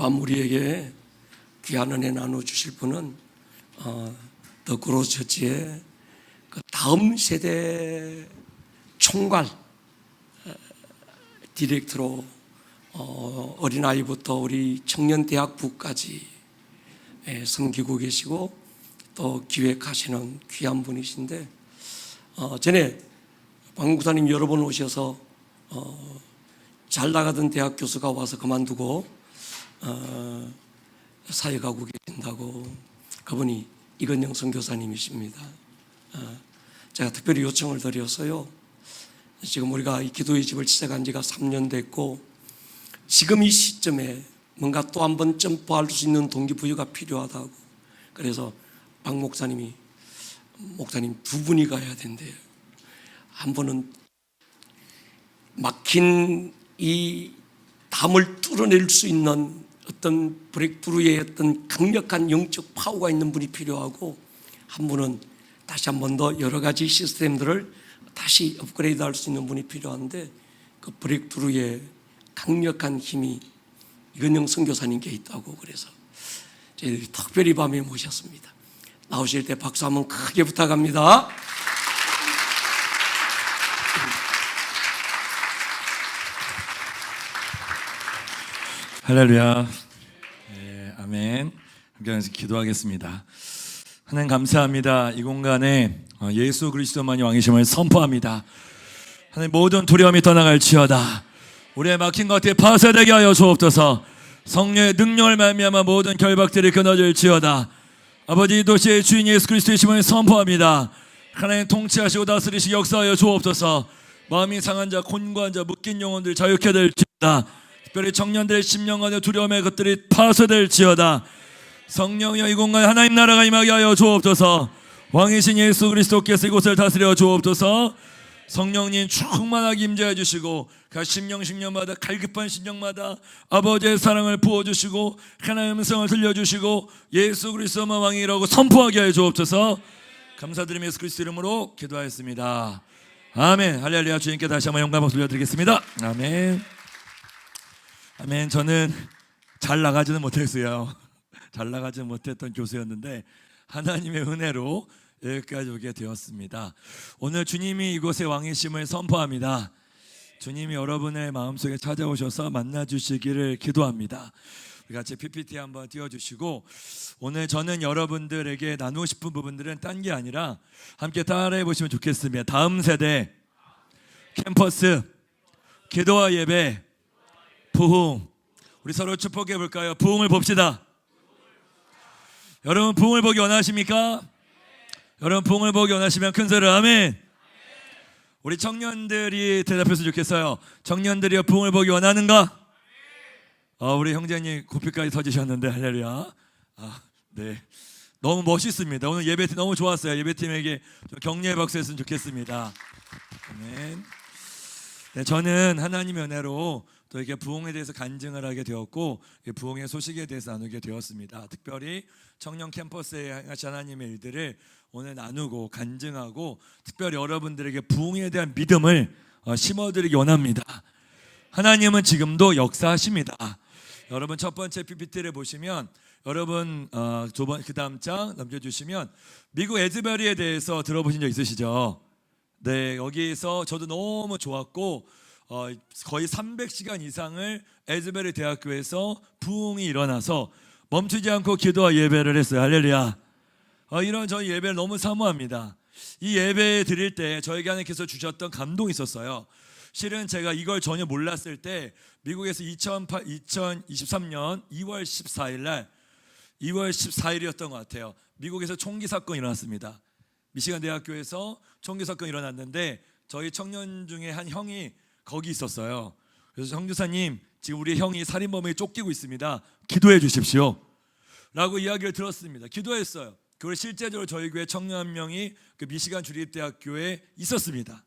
밤 우리에게 귀한 은혜 나눠주실 분은 더 그로처치의 그 다음 세대 총괄 디렉터로 어린아이부터 우리 청년대학부까지 섬기고 계시고 또 기획하시는 귀한 분이신데, 전에 박 목사님 여러 번 오셔서 잘 나가던 대학 교수가 와서 그만두고 사역하고 계신다고. 그분이 이건영 선교사님이십니다. 제가 특별히 요청을 드렸어요. 지금 우리가 이 기도의 집을 시작한 지가 3년 됐고, 지금 이 시점에 뭔가 또 한 번 점프할 수 있는 동기부여가 필요하다고. 그래서 박 목사님이, 목사님 두 분이 가야 된대요. 한 분은 막힌 이 담을 뚫어낼 수 있는 어떤 브레이크트루의 어떤 강력한 영적 파워가 있는 분이 필요하고, 한 분은 다시 한 번 더 여러 가지 시스템들을 다시 업그레이드 할 수 있는 분이 필요한데, 그 브레이크트루의 강력한 힘이 이건영 선교사님께 있다고. 그래서 저희들이 특별히 밤에 모셨습니다. 나오실 때 박수 한번 크게 부탁합니다. 할렐루야. 네, 아멘. 함께 기도하겠습니다. 하나님 감사합니다. 이 공간에 예수 그리스도만이 왕이심을 선포합니다. 하나님 모든 두려움이 떠나갈지어다. 우리의 막힌 것들이 파쇄되게 하여 주옵소서. 성령의 능력을 말미암아 모든 결박들이 끊어질지어다. 아버지, 이 도시의 주인 예수 그리스도의 심을 선포합니다. 하나님 통치하시고 다스리시고 역사하여 주옵소서. 마음이 상한 자, 곤고한 자, 묶인 영혼들 자유케 될지어다. 특별히 청년들의 심령과 두려움의 것들이 파쇄될지어다. 성령이여, 이 공간에 하나님 나라가 임하게 하여 주옵소서. 왕이신 예수 그리스도께서 이곳을 다스려 주옵소서. 성령님 충만하게 임재해 주시고, 각 심령마다, 갈급한 심령마다 아버지의 사랑을 부어주시고, 하나님의 음성을 들려주시고, 예수 그리스도만 왕이라고 선포하게 하여 주옵소서. 감사드리며 예수 그리스도 이름으로 기도하였습니다. 아멘. 할렐루야. 주님께 다시 한번 영광을 돌려드리겠습니다. 아멘. 아멘. 저는 잘 나가지는 못했어요. 잘 나가지는 못했던 교수였는데 하나님의 은혜로 여기까지 오게 되었습니다. 오늘 주님이 이곳에 왕이심을 선포합니다. 주님이 여러분의 마음속에 찾아오셔서 만나주시기를 기도합니다. 우리 같이 PPT 한번 띄워주시고, 오늘 저는 여러분들에게 나누고 싶은 부분들은 딴 게 아니라 함께 따라해 보시면 좋겠습니다. 다음 세대 캠퍼스 기도와 예배 부흥. 우리 서로 축복해 볼까요? 부흥을 봅시다. 여러분 부흥을 보기 원하십니까? 여러분 부흥을 보기 원하시면 큰 소리로 아멘. 우리 청년들이 대답했으면 좋겠어요. 청년들이 부흥을 보기 원하는가? 우리 형제님 고삐까지 터지셨는데 할렐루야. 네, 너무 멋있습니다. 오늘 예배팀 너무 좋았어요. 예배팀에게 좀 격려의 박수 했으면 좋겠습니다. 아멘. 네, 저는 하나님의 은혜로 또 이렇게 부흥에 대해서 간증을 하게 되었고, 부흥의 소식에 대해서 나누게 되었습니다. 특별히 청년 캠퍼스에 하신 하나님의 일들을 오늘 나누고 간증하고, 특별히 여러분들에게 부흥에 대한 믿음을 심어드리기 원합니다. 하나님은 지금도 역사하십니다. 여러분 첫 번째 PPT를 보시면, 여러분 그 다음 장 넘겨주시면 미국 에즈베리에 대해서 들어보신 적 있으시죠? 네, 여기에서 저도 너무 좋았고, 거의 300시간 이상을 에즈베리 대학교에서 부흥이 일어나서 멈추지 않고 기도와 예배를 했어요. 할렐루야. 이런 저희 예배를 너무 사모합니다. 이 예배 드릴 때 저에게 하나님께서 주셨던 감동이 있었어요. 실은 제가 이걸 전혀 몰랐을 때 미국에서 2023년 2월 14일 날 2월 14일이었던 것 같아요. 미국에서 총기 사건이 일어났습니다. 미시간 대학교에서 총기 사건이 일어났는데 저희 청년 중에 한 형이 거기 있었어요. 그래서 형주사님, 지금 우리 형이 살인범에게 쫓기고 있습니다. 기도해 주십시오 라고 이야기를 들었습니다. 기도했어요. 그걸 실제적으로 저희 교회 청년 한 명이 그 미시간 주립대학교에 있었습니다.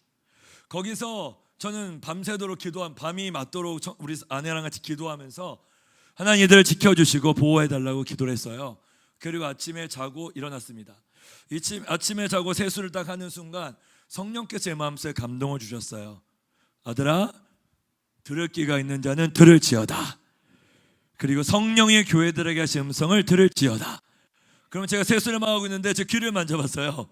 거기서 저는 밤새도록 밤이 맞도록 우리 아내랑 같이 기도하면서 하나님 이들을 지켜주시고 보호해달라고 기도를 했어요. 그리고 아침에 자고 일어났습니다. 아침에 자고 세수를 딱 하는 순간 성령께서 제 마음속에 감동을 주셨어요. 아들아, 들을 귀가 있는 자는 들을지어다. 그리고 성령의 교회들에게 하신 음성을 들을지어다. 그러면 제가 세수를 하고 있는데 제 귀를 만져봤어요.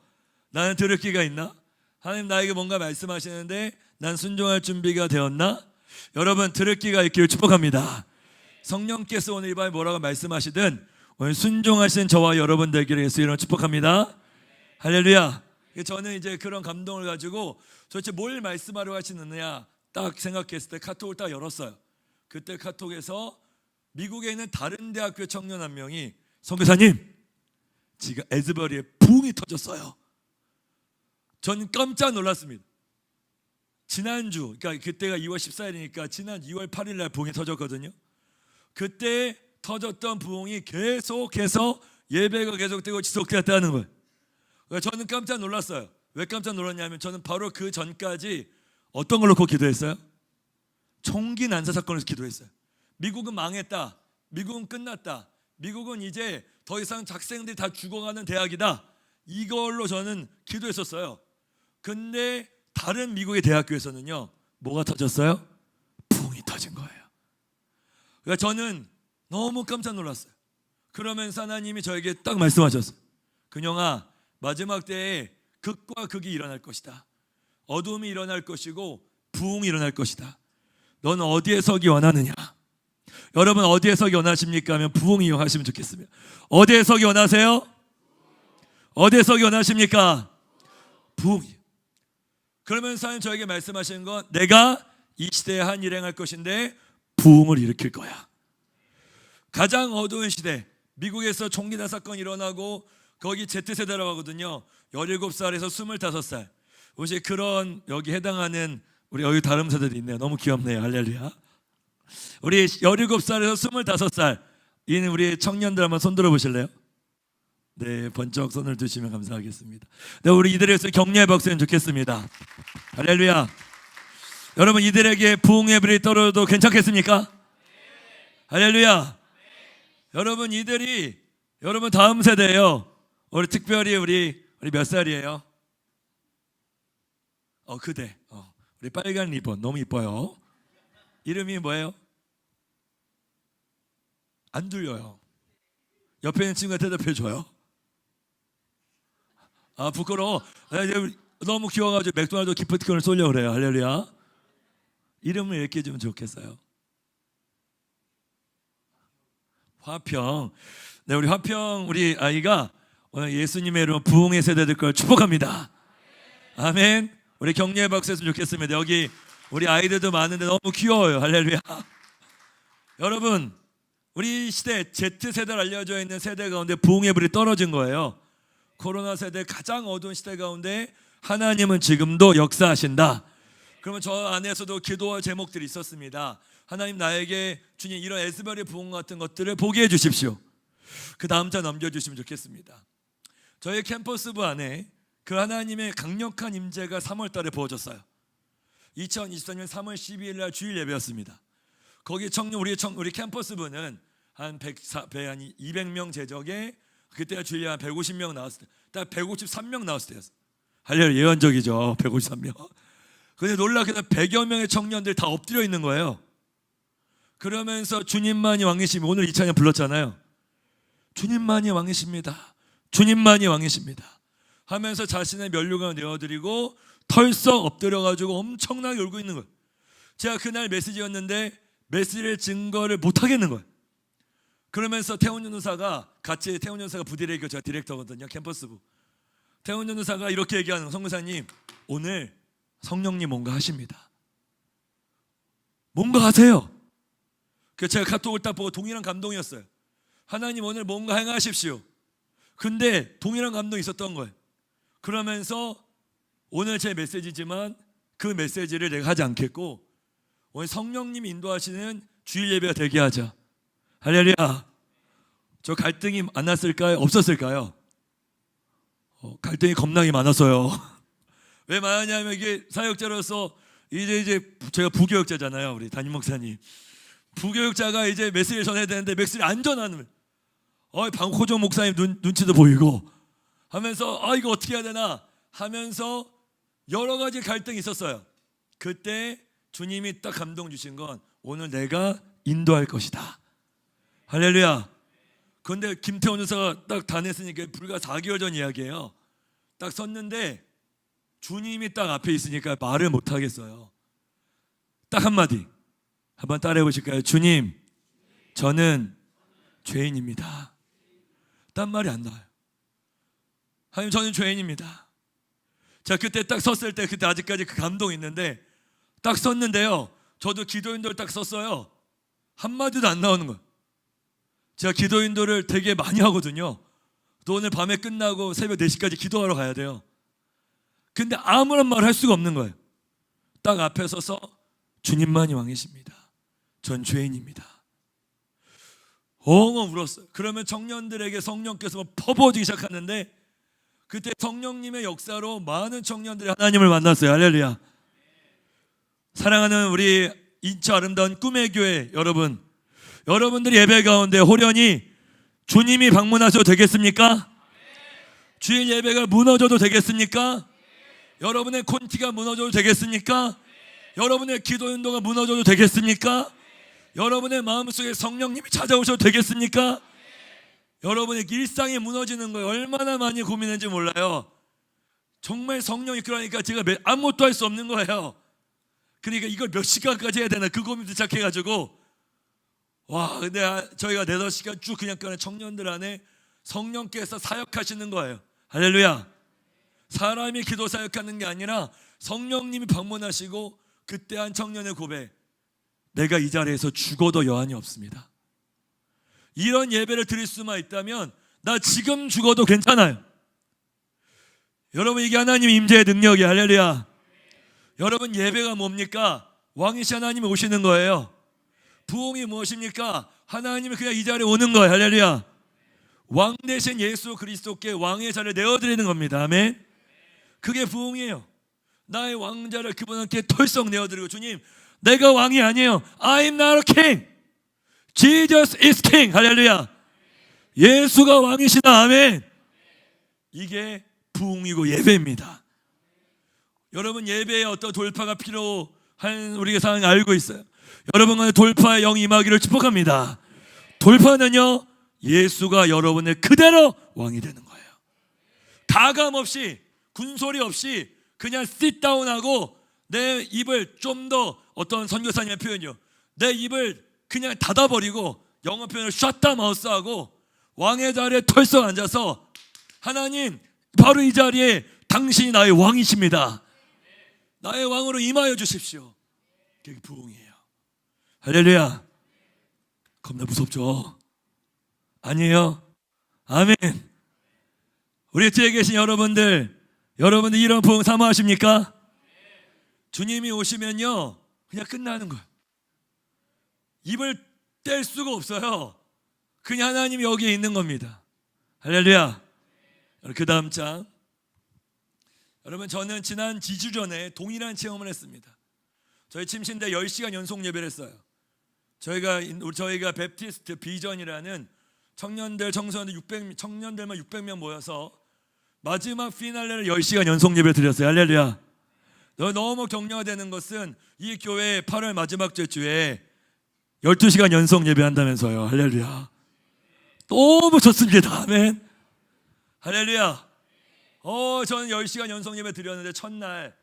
나는 들을 귀가 있나? 하나님 나에게 뭔가 말씀하시는데 난 순종할 준비가 되었나? 여러분 들을 귀가 있기를 축복합니다. 성령께서 오늘 이 밤에 뭐라고 말씀하시든 오늘 순종하신 저와 여러분 되기를 예수 이름으로 축복합니다. 할렐루야. 저는 이제 그런 감동을 가지고 도대체 뭘 말씀하려고 하시느냐 딱 생각했을 때 카톡을 딱 열었어요. 그때 카톡에서 미국에 있는 다른 대학교 청년 한 명이 선교사님 지금 에즈버리에 붕이 터졌어요. 전 깜짝 놀랐습니다. 지난주 그러니까 그때가 2월 14일이니까 지난 2월 8일 날 붕이 터졌거든요. 그때 터졌던 부흥이 계속해서 예배가 계속되고 지속되었다는 거예요. 저는 깜짝 놀랐어요. 왜 깜짝 놀랐냐면 저는 바로 그 전까지 어떤 걸 놓고 기도했어요? 총기 난사 사건에서 기도했어요. 미국은 망했다. 미국은 끝났다. 미국은 이제 더 이상 학생들이 다 죽어가는 대학이다. 이걸로 저는 기도했었어요. 근데 다른 미국의 대학교에서는요. 뭐가 터졌어요? 붕이 터진 거예요. 그러니까 저는 너무 깜짝 놀랐어요. 그러면서 하나님이 저에게 딱 말씀하셨어요. 근영아, 마지막 때에 극과 극이 일어날 것이다. 어둠이 일어날 것이고 부흥이 일어날 것이다. 넌 어디에 서기 원하느냐? 여러분 어디에 서기 원하십니까? 하면 부흥이 하시면 좋겠습니다. 어디에 서기 원하세요? 어디에 서기 원하십니까? 부흥이. 그러면서 하나님 저에게 말씀하시는 건 내가 이 시대에 한 일행할 것인데 부흥을 일으킬 거야. 가장 어두운 시대, 미국에서 총기 난 사건이 일어나고 거기 Z세대라고 하거든요. 17살에서 25살. 혹시 그런 여기 해당하는 우리 여기 다른 세대도 있네요. 너무 귀엽네요. 할렐루야. 우리 17살에서 25살 인 우리 청년들 한번 손 들어 보실래요? 네, 번쩍 손을 드시면 감사하겠습니다. 네, 우리 이들에게서 격려해 박수면 좋겠습니다. 할렐루야. 여러분 이들에게 부흥의 불이 떨어져도 괜찮겠습니까? 할렐루야. 여러분 이들이 여러분 다음 세대예요. 우리 특별히 우리 몇 살이에요? 그대. 우리 빨간 리본 너무 이뻐요. 이름이 뭐예요? 안 들려요. 옆에 있는 친구가 대답해 줘요. 부끄러워. 너무 귀여워가지고 맥도날드 기프티콘을 쏠려고 그래요. 할렐루야. 이름을 이렇게 해주면 좋겠어요. 화평. 네, 우리 화평 우리 아이가 오늘 예수님의 이름 부흥의 세대들 걸 축복합니다. 아멘. 우리 격려의 박수 했으면 좋겠습니다. 여기 우리 아이들도 많은데 너무 귀여워요. 할렐루야. 여러분 우리 시대 Z세대로 알려져 있는 세대 가운데 부흥의 불이 떨어진 거예요. 코로나 세대 가장 어두운 시대 가운데 하나님은 지금도 역사하신다. 그러면 저 안에서도 기도할 제목들이 있었습니다. 하나님 나에게 주님 이런 에스베리 부흥 같은 것들을 보게 해주십시오. 그 다음 자 넘겨주시면 좋겠습니다. 저희 캠퍼스부 안에 그 하나님의 강력한 임재가 3월 달에 부어졌어요. 2024년 3월 12일 날 주일 예배였습니다. 거기 청년 우리 캠퍼스부는 한 200명 제적에 그때가 주일에 한 150명 나왔을 때, 딱 153명 나왔을 때였어요. 할렐루야, 예언적이죠. 153명. 근데 놀랍게도 100여 명의 청년들 다 엎드려 있는 거예요. 그러면서 주님만이 왕이시며 오늘 이 찬양 불렀잖아요. 주님만이 왕이십니다. 주님만이 왕이십니다. 하면서 자신의 면류관을 내어드리고 털썩 엎드려가지고 엄청나게 울고 있는 거예요. 제가 그날 메시지였는데 메시지의 증거를 못 하겠는 거예요. 그러면서 태훈 전도사가 같이 태훈 전도사가 부디레이교 제가 디렉터거든요. 캠퍼스부. 태훈 전도사가 이렇게 얘기하는 거예요. 성교사님 오늘 성령님 뭔가 하십니다. 뭔가 하세요. 그래서 제가 카톡을 딱 보고 동일한 감동이었어요. 하나님 오늘 뭔가 행하십시오. 근데 동일한 감동이 있었던 거예요. 그러면서 오늘 제 메시지지만 그 메시지를 내가 하지 않겠고 오늘 성령님이 인도하시는 주일 예배가 되게 하자. 할렐루야. 저 갈등이 많았을까요? 없었을까요? 갈등이 겁나게 많았어요. 왜 많았냐면 이게 사역자로서 이제 제가 부교육자잖아요. 우리 담임 목사님. 부교육자가 이제 메시지를 전해야 되는데 메시지 안 전하는 방호정 목사님 눈치도 보이고 하면서 이거 어떻게 해야 되나 하면서 여러 가지 갈등이 있었어요. 그때 주님이 딱 감동 주신 건 오늘 내가 인도할 것이다. 할렐루야. 그런데 김태원 전사가 딱 다녔으니까 불과 4개월 전 이야기예요. 딱 섰는데 주님이 딱 앞에 있으니까 말을 못 하겠어요. 딱 한마디 한번 따라해 보실까요? 주님, 저는 죄인입니다. 딴 말이 안 나와요. 하나님, 저는 죄인입니다. 자, 그때 딱 섰을 때, 그때 아직까지 그 감동이 있는데 딱 섰는데요, 저도 기도인도를 딱 썼어요. 한마디도 안 나오는 거예요. 제가 기도인도를 되게 많이 하거든요. 또 오늘 밤에 끝나고 새벽 4시까지 기도하러 가야 돼요. 근데 아무런 말을 할 수가 없는 거예요. 딱 앞에 서서 주님만이 왕이십니다. 전 죄인입니다. 엉엉 울었어요. 그러면 청년들에게 성령께서 퍼부어지기 시작하는데 그때 성령님의 역사로 많은 청년들이 하나님을 만났어요. 할렐루야. 사랑하는 우리 인천 아름다운 꿈의 교회 여러분, 여러분들이 예배 가운데 호련히 주님이 방문하셔도 되겠습니까? 주일 예배가 무너져도 되겠습니까? 여러분의 콘티가 무너져도 되겠습니까? 여러분의 기도 운동가 무너져도 되겠습니까? 여러분의 마음속에 성령님이 찾아오셔도 되겠습니까? 여러분의 일상이 무너지는 거예요. 얼마나 많이 고민했는지 몰라요. 정말 성령이 그러니까 제가 아무것도 할 수 없는 거예요. 그러니까 이걸 몇 시간까지 해야 되나 그 고민도 시작해가지고 와, 근데 저희가 4-5시간 쭉 그냥 청년들 안에 성령께서 사역하시는 거예요. 할렐루야. 사람이 기도 사역하는 게 아니라 성령님이 방문하시고 그때 한 청년의 고백, 내가 이 자리에서 죽어도 여한이 없습니다. 이런 예배를 드릴 수만 있다면 나 지금 죽어도 괜찮아요. 여러분, 이게 하나님의 임재의 능력이에요. 할렐루야. 여러분, 예배가 뭡니까? 왕이신 하나님이 오시는 거예요. 부흥이 무엇입니까? 하나님이 그냥 이 자리에 오는 거예요. 할렐루야. 왕 대신 예수 그리스도께 왕의 자리를 내어드리는 겁니다. 아멘. 그게 부흥이에요. 나의 왕자를 그분한테 털썩 내어드리고, 주님, 내가 왕이 아니에요. I'm not a king. Jesus is king. 할렐루야. 예수가 왕이시다. 아멘. 이게 부흥이고 예배입니다. 여러분, 예배에 어떤 돌파가 필요한 우리가 상황을 알고 있어요. 여러분 간에 돌파의 영이 임하기를 축복합니다. 돌파는요, 예수가 여러분의 그대로 왕이 되는 거예요. 가감 없이, 군소리 없이 그냥 sit-down하고 내 입을 좀 더, 어떤 선교사님의 표현이요, 내 입을 그냥 닫아버리고 영어 표현을 shut the mouth 하고 왕의 자리에 털썩 앉아서, 하나님, 바로 이 자리에 당신이 나의 왕이십니다. 나의 왕으로 임하여 주십시오. 그게 부흥이에요. 할렐루야. 겁나 무섭죠? 아니에요. 아멘. 우리 뒤에 계신 여러분들 이런 부흥 사모하십니까? 주님이 오시면요, 그냥 끝나는 거예요. 입을 뗄 수가 없어요. 그냥 하나님이 여기에 있는 겁니다. 할렐루야. 그 다음 장. 여러분, 저는 지난 2주 전에 동일한 체험을 했습니다. 저희 침신대 10시간 연속 예배를 했어요. 저희가 베프티스트 비전이라는 청년들, 청소년들 청년들만 600명 모여서 마지막 피날레를 10시간 연속 예배를 드렸어요. 할렐루야. 너무 격려가 되는 것은 이 교회 8월 마지막 주에 12시간 연속 예배한다면서요. 할렐루야. 너무 좋습니다. 아멘. 할렐루야. 저는 10시간 연속 예배 드렸는데 첫날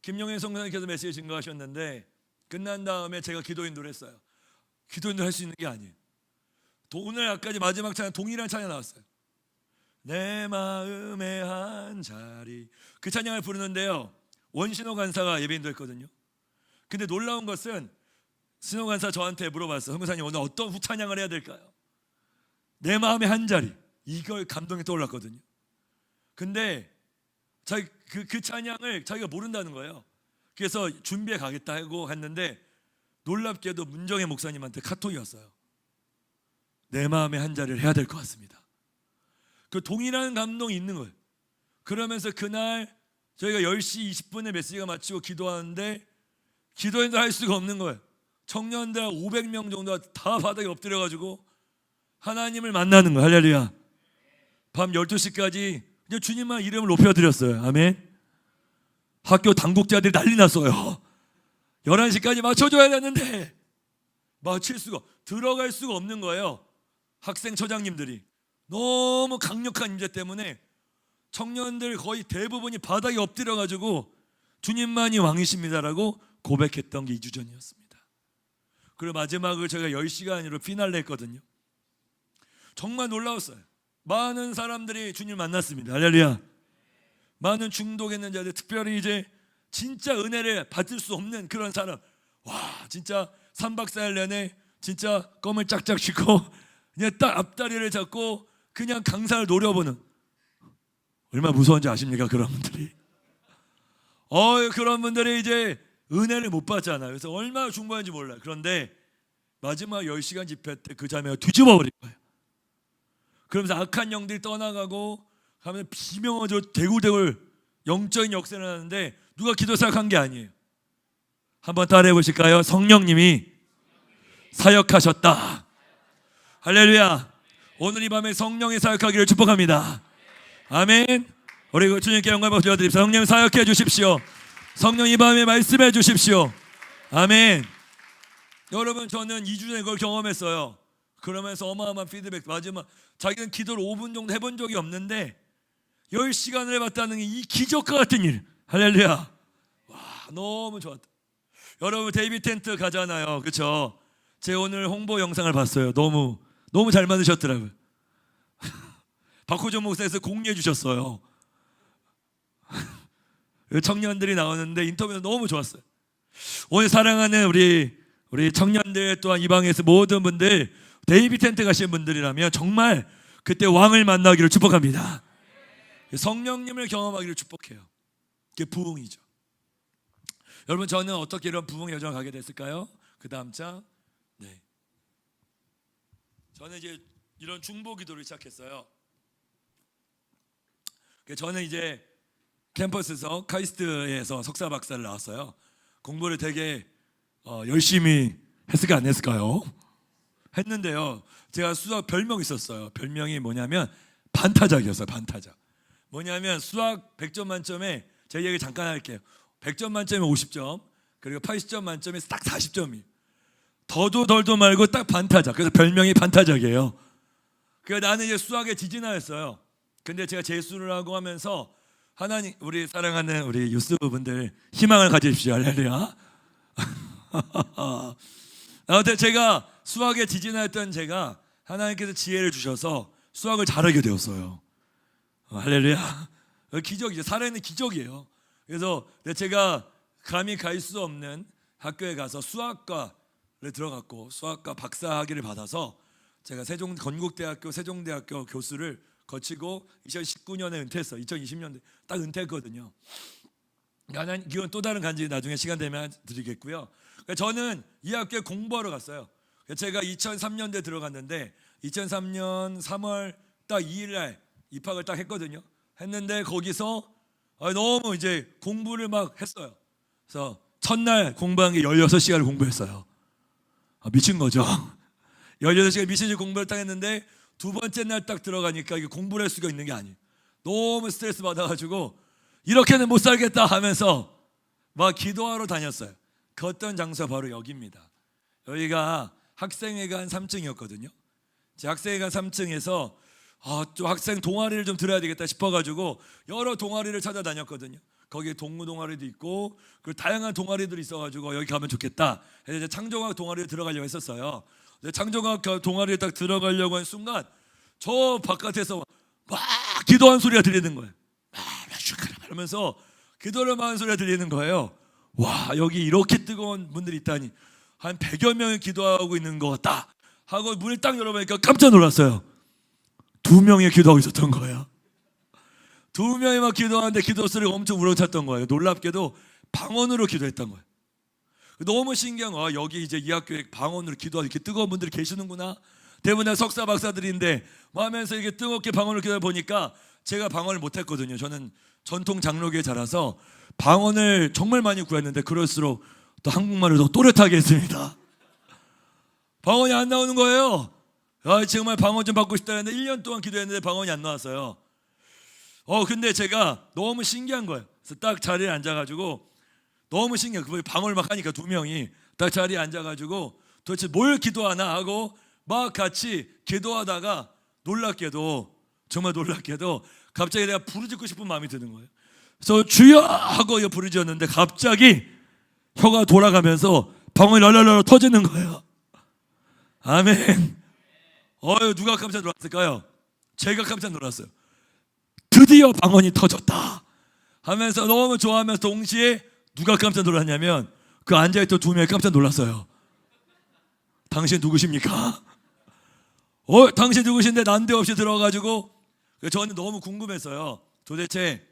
김용현 성도님께서 메시지 증거하셨는데 끝난 다음에 제가 기도 인도를 했어요. 기도 인도를 할 수 있는 게 아니에요. 오늘 아까지 마지막 찬양 동일한 찬양 나왔어요. 내 마음의 한 자리, 그 찬양을 부르는데요, 원신호 간사가 예배 인도했거든요. 근데 놀라운 것은 신호 간사 저한테 물어봤어요. 선교사님, 오늘 어떤 후찬양을 해야 될까요? 내 마음의 한 자리, 이걸 감동이 떠올랐거든요. 근데 그 찬양을 자기가 모른다는 거예요. 그래서 준비해 가겠다 하고 했는데 놀랍게도 문정혜 목사님한테 카톡이 왔어요. 내 마음의 한 자리를 해야 될 것 같습니다. 그 동일한 감동이 있는 거예요. 그러면서 그날 저희가 10시 20분에 메시지가 마치고 기도하는데 기도인도 할 수가 없는 거예요. 청년들 500명 정도가 다 바닥에 엎드려가지고 하나님을 만나는 거예요. 할렐루야. 밤 12시까지 주님만 이름을 높여드렸어요. 아멘. 학교 당국자들이 난리 났어요. 11시까지 맞춰줘야 되는데 들어갈 수가 없는 거예요. 학생처장님들이 너무 강력한 임재 때문에 청년들 거의 대부분이 바닥에 엎드려 가지고 주님만이 왕이십니다라고 고백했던 게 2주 전이었습니다. 그리고 마지막을 저희가 10시간으로 피날레 했거든요. 정말 놀라웠어요. 많은 사람들이 주님 만났습니다. 할렐루야. 많은 중독했는 자들, 특별히 이제 진짜 은혜를 받을 수 없는 그런 사람, 와 진짜 3박 4일 내내 진짜 껌을 짝짝 쥐고 그냥 딱 앞다리를 잡고 그냥 강산을 노려보는, 얼마나 무서운지 아십니까? 그런 분들이 그런 분들이 이제 은혜를 못 받잖아요. 그래서 얼마나 중보한지 몰라요. 그런데 마지막 10시간 집회 때 그 자매가 뒤집어 버린 거예요. 그러면서 악한 영들이 떠나가고 하면 비명어조 대굴대굴 영적인 역사를 하는데 누가 기도 시작한 게 아니에요. 한번 따라해 보실까요? 성령님이 사역하셨다. 할렐루야. 오늘 이 밤에 성령이 사역하기를 축복합니다. 아멘. 우리 주님께 영광을 드립니다. 성령 사역해 주십시오. 성령 이 밤에 말씀해 주십시오. 아멘. 여러분 저는 2주 전에 그걸 경험했어요. 그러면서 어마어마한 피드백. 마지막 자기는 기도를 5분 정도 해본 적이 없는데 10시간을 해봤다는 게 이 기적과 같은 일. 할렐루야. 와 너무 좋았다. 여러분 데이비드 텐트 가잖아요. 그렇죠? 제가 오늘 홍보 영상을 봤어요. 너무 잘 만드셨더라고요. 박호정 목사에서 공유해 주셨어요. 청년들이 나오는데 인터뷰가 너무 좋았어요. 오늘 사랑하는 우리 청년들, 또한 이 방에서 모든 분들 데이비드 텐트 가신 분들이라면 정말 그때 왕을 만나기를 축복합니다. 성령님을 경험하기를 축복해요. 그게 부흥이죠. 여러분 저는 어떻게 이런 부흥 여정을 가게 됐을까요? 그 다음 장. 네. 저는 이제 이런 중보 기도를 시작했어요. 저는 이제 캠퍼스에서 카이스트에서 석사 박사를 나왔어요. 공부를 되게 열심히 했을까 안 했을까요? 했는데요. 제가 수학 별명이 있었어요. 별명이 뭐냐면 반타작이었어요. 반타작. 뭐냐면 수학 100점 만점에 제 얘기 잠깐 할게요. 100점 만점에 50점, 그리고 80점 만점에 딱 40점이에요. 더도 덜도 말고 딱 반타작. 그래서 별명이 반타작이에요. 그래서 나는 이제 수학에 지진하였어요. 근데 제가 재수를 하고 하면서 하나님, 우리 사랑하는 우리 유스분들 희망을 가지십시오. 할렐루야. 아무튼 제가 수학에 지진하였던 제가 하나님께서 지혜를 주셔서 수학을 잘하게 되었어요. 할렐루야. 기적이죠. 살아있는 기적이에요. 그래서 제가 감히 갈 수 없는 학교에 가서 수학과를 들어갔고 수학과 박사 학위를 받아서 제가 건국대학교 세종대학교 교수를 거치고 2019년에 은퇴했어요. 2020년에 딱 은퇴했거든요. 이건 또 다른 간증이 나중에 시간 되면 드리겠고요. 저는 이 학교에 공부하러 갔어요. 제가 2003년도에 들어갔는데 2003년 3월 딱 2일 날 입학을 딱 했거든요. 했는데 거기서 너무 이제 공부를 막 했어요. 그래서 첫날 공부한 게 16시간을 공부했어요. 미친 거죠. 16시간 미친 공부를 딱 했는데 두 번째 날 딱 들어가니까 이게 공부를 할 수가 있는 게 아니에요. 너무 스트레스 받아가지고 이렇게는 못 살겠다 하면서 막 기도하러 다녔어요. 그 어떤 장소가 바로 여기입니다. 여기가 학생회관 3층이었거든요. 제 학생회관 3층에서 좀 학생 동아리를 좀 들어야 되겠다 싶어가지고 여러 동아리를 찾아다녔거든요. 거기에 동무 동아리도 있고 그리고 다양한 동아리들이 있어가지고 여기 가면 좋겠다 해서 이제 창조과학 동아리를 들어가려고 했었어요. 창조과학 동아리에 딱 들어가려고 한 순간 저 바깥에서 막 기도하는 소리가 들리는 거예요. 하면서 기도를 하는 소리가 들리는 거예요. 와, 여기 이렇게 뜨거운 분들이 있다니, 한 100여 명이 기도하고 있는 것 같다 하고 문을 딱 열어보니까 깜짝 놀랐어요. 2명이 기도하고 있었던 거예요. 2명이 막 기도하는데 기도 소리가 엄청 우렁찼던 거예요. 놀랍게도 방언으로 기도했던 거예요. 너무 신기한 거야. 여기 이제 이 학교에 방언으로 기도하는 이렇게 뜨거운 분들이 계시는구나. 대부분 다 석사 박사들인데 하면서 이게 뜨겁게 방언을 기도해 보니까 제가 방언을 못했거든요. 저는 전통 장로교에 자라서 방언을 정말 많이 구했는데 그럴수록 또 한국말을 더 또렷하게 했습니다. 방언이 안 나오는 거예요. 정말 방언 좀 받고 싶다 했는데 1년 동안 기도했는데 방언이 안 나왔어요. 근데 제가 너무 신기한 거예요. 그래서 딱 자리에 앉아가지고 너무 신기해요. 방언을 막 하니까 2명이 딱 자리에 앉아가지고 도대체 뭘 기도하나 하고 막 같이 기도하다가 정말 놀랍게도 갑자기 내가 부르짖고 싶은 마음이 드는 거예요. 그래서 주여 하고 부르짖었는데 갑자기 혀가 돌아가면서 방언이 랄랄랄 터지는 거예요. 아멘. 누가 깜짝 놀랐을까요? 제가 깜짝 놀랐어요. 드디어 방언이 터졌다 하면서 너무 좋아하면서 동시에 누가 깜짝 놀랐냐면 그 앉아있던 두 명이 깜짝 놀랐어요. 당신 누구십니까? 당신 누구신데 난데없이 들어가지고 저는 너무 궁금했어요. 도대체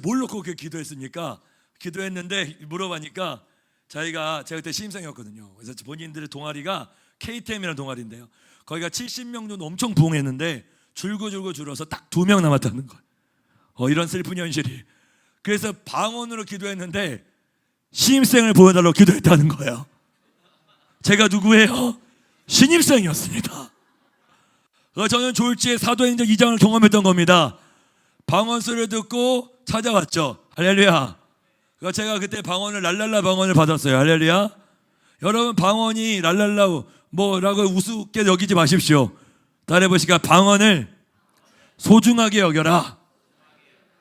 뭘 놓고 그렇게 기도했습니까? 기도했는데 물어보니까 제가 그때 신입생이었거든요. 그래서 본인들의 동아리가 KTM이라는 동아리인데요. 거기가 70명 정도 엄청 부흥했는데 줄고 줄어서 딱 2명 남았다는 거예요. 이런 슬픈 현실이. 그래서 방언으로 기도했는데 신입생을 보여달라고 기도했다는 거예요. 제가 누구예요? 신입생이었습니다. 저는 졸지에 사도행전 2장을 경험했던 겁니다. 방언 소리를 듣고 찾아왔죠. 할렐루야. 제가 그때 방언을 랄랄라 방언을 받았어요. 할렐루야. 여러분 방언이 랄랄라 뭐라고 우습게 여기지 마십시오. 따라해보시까 방언을 소중하게 여겨라.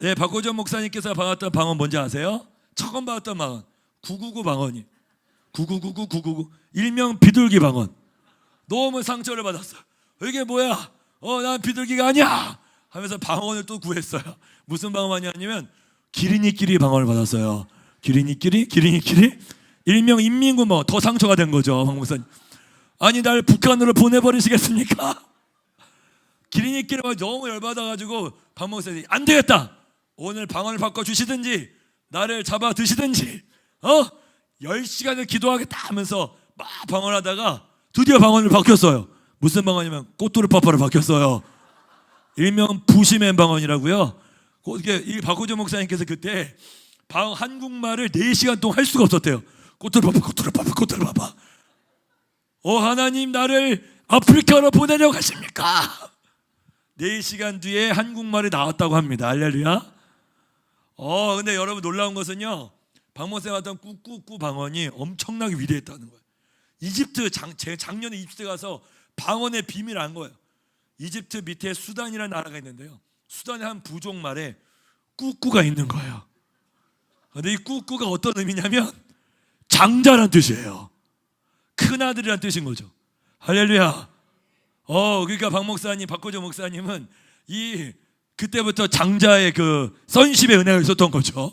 네, 박호전 목사님께서 받았던 방언 뭔지 아세요? 처음 받았던 방언 999 방언이 999 일명 비둘기 방언. 너무 상처를 받았어요. 이게 뭐야? 난 비둘기가 아니야 하면서 방언을 또 구했어요. 무슨 방언이냐면 기리니끼리 방언을 받았어요. 기리니끼리 일명 인민군 더 상처가 된 거죠. 박 목사님. 아니 날 북한으로 보내버리시겠습니까? 기리니끼리 너무 열받아가지고 박 목사님이 안 되겠다. 오늘 방언을 바꿔주시든지 나를 잡아 드시든지 10시간을 기도하겠다 하면서 막 방언하다가 드디어 방언을 바뀌었어요. 무슨 방언이냐면 꼬투르파파로 바뀌었어요. 일명 부시맨 방언이라고요. 이 박호준 목사님께서 그때 한국말을 4시간 동안 할 수가 없었대요. 꼬투르파파. 하나님 나를 아프리카로 보내려고 하십니까? 4시간 뒤에 한국말이 나왔다고 합니다. 할렐루야. 근데 여러분 놀라운 것은요, 박모세 왔던 꾹꾹꾹 방언이 엄청나게 위대했다는 거예요. 작년에 이집트 가서 방언의 비밀을 안 거예요. 이집트 밑에 수단이라는 나라가 있는데요. 수단의 한 부족 말에 꾹꾹가 있는 거예요. 근데 이 꾹꾹가 어떤 의미냐면 장자란 뜻이에요. 큰아들이란 뜻인 거죠. 할렐루야. 그러니까 박 목사님, 박호정 목사님은 그때부터 장자의 그 선십의 은혜가 있었던 거죠.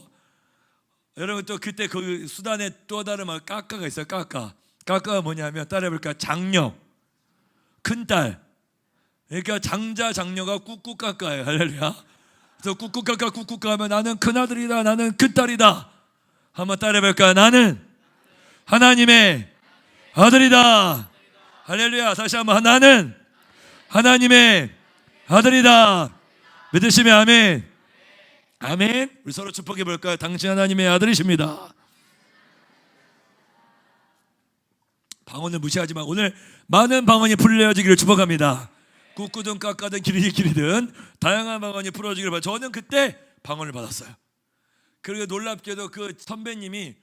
여러분 또 그때 그 수단에 또 다른 말 까까가 있어요. 까까가 뭐냐면 따라해볼까? 장녀, 큰딸. 그러니까 장자 장녀가 꾹꾹 까까예요. 할렐루야. 그래서 꾹꾹 까까 하면 나는 큰아들이다, 나는 큰딸이다. 한번 따라해볼까? 나는 하나님의 아들이다. 할렐루야. 다시 한번 나는 하나님의 아들이다. 믿으시면 아멘. 아멘. 우리 서로 축복해 볼까요? 당신 하나님의 아들이십니다. 방언을 무시하지 마. 오늘 많은 방언이 풀려지기를 축복합니다. 꾹꾹든 깎아든 기리든 다양한 방언이 풀어지기를 바랍니다. 저는 그때 방언을 받았어요. 그리고 놀랍게도 그 선배님이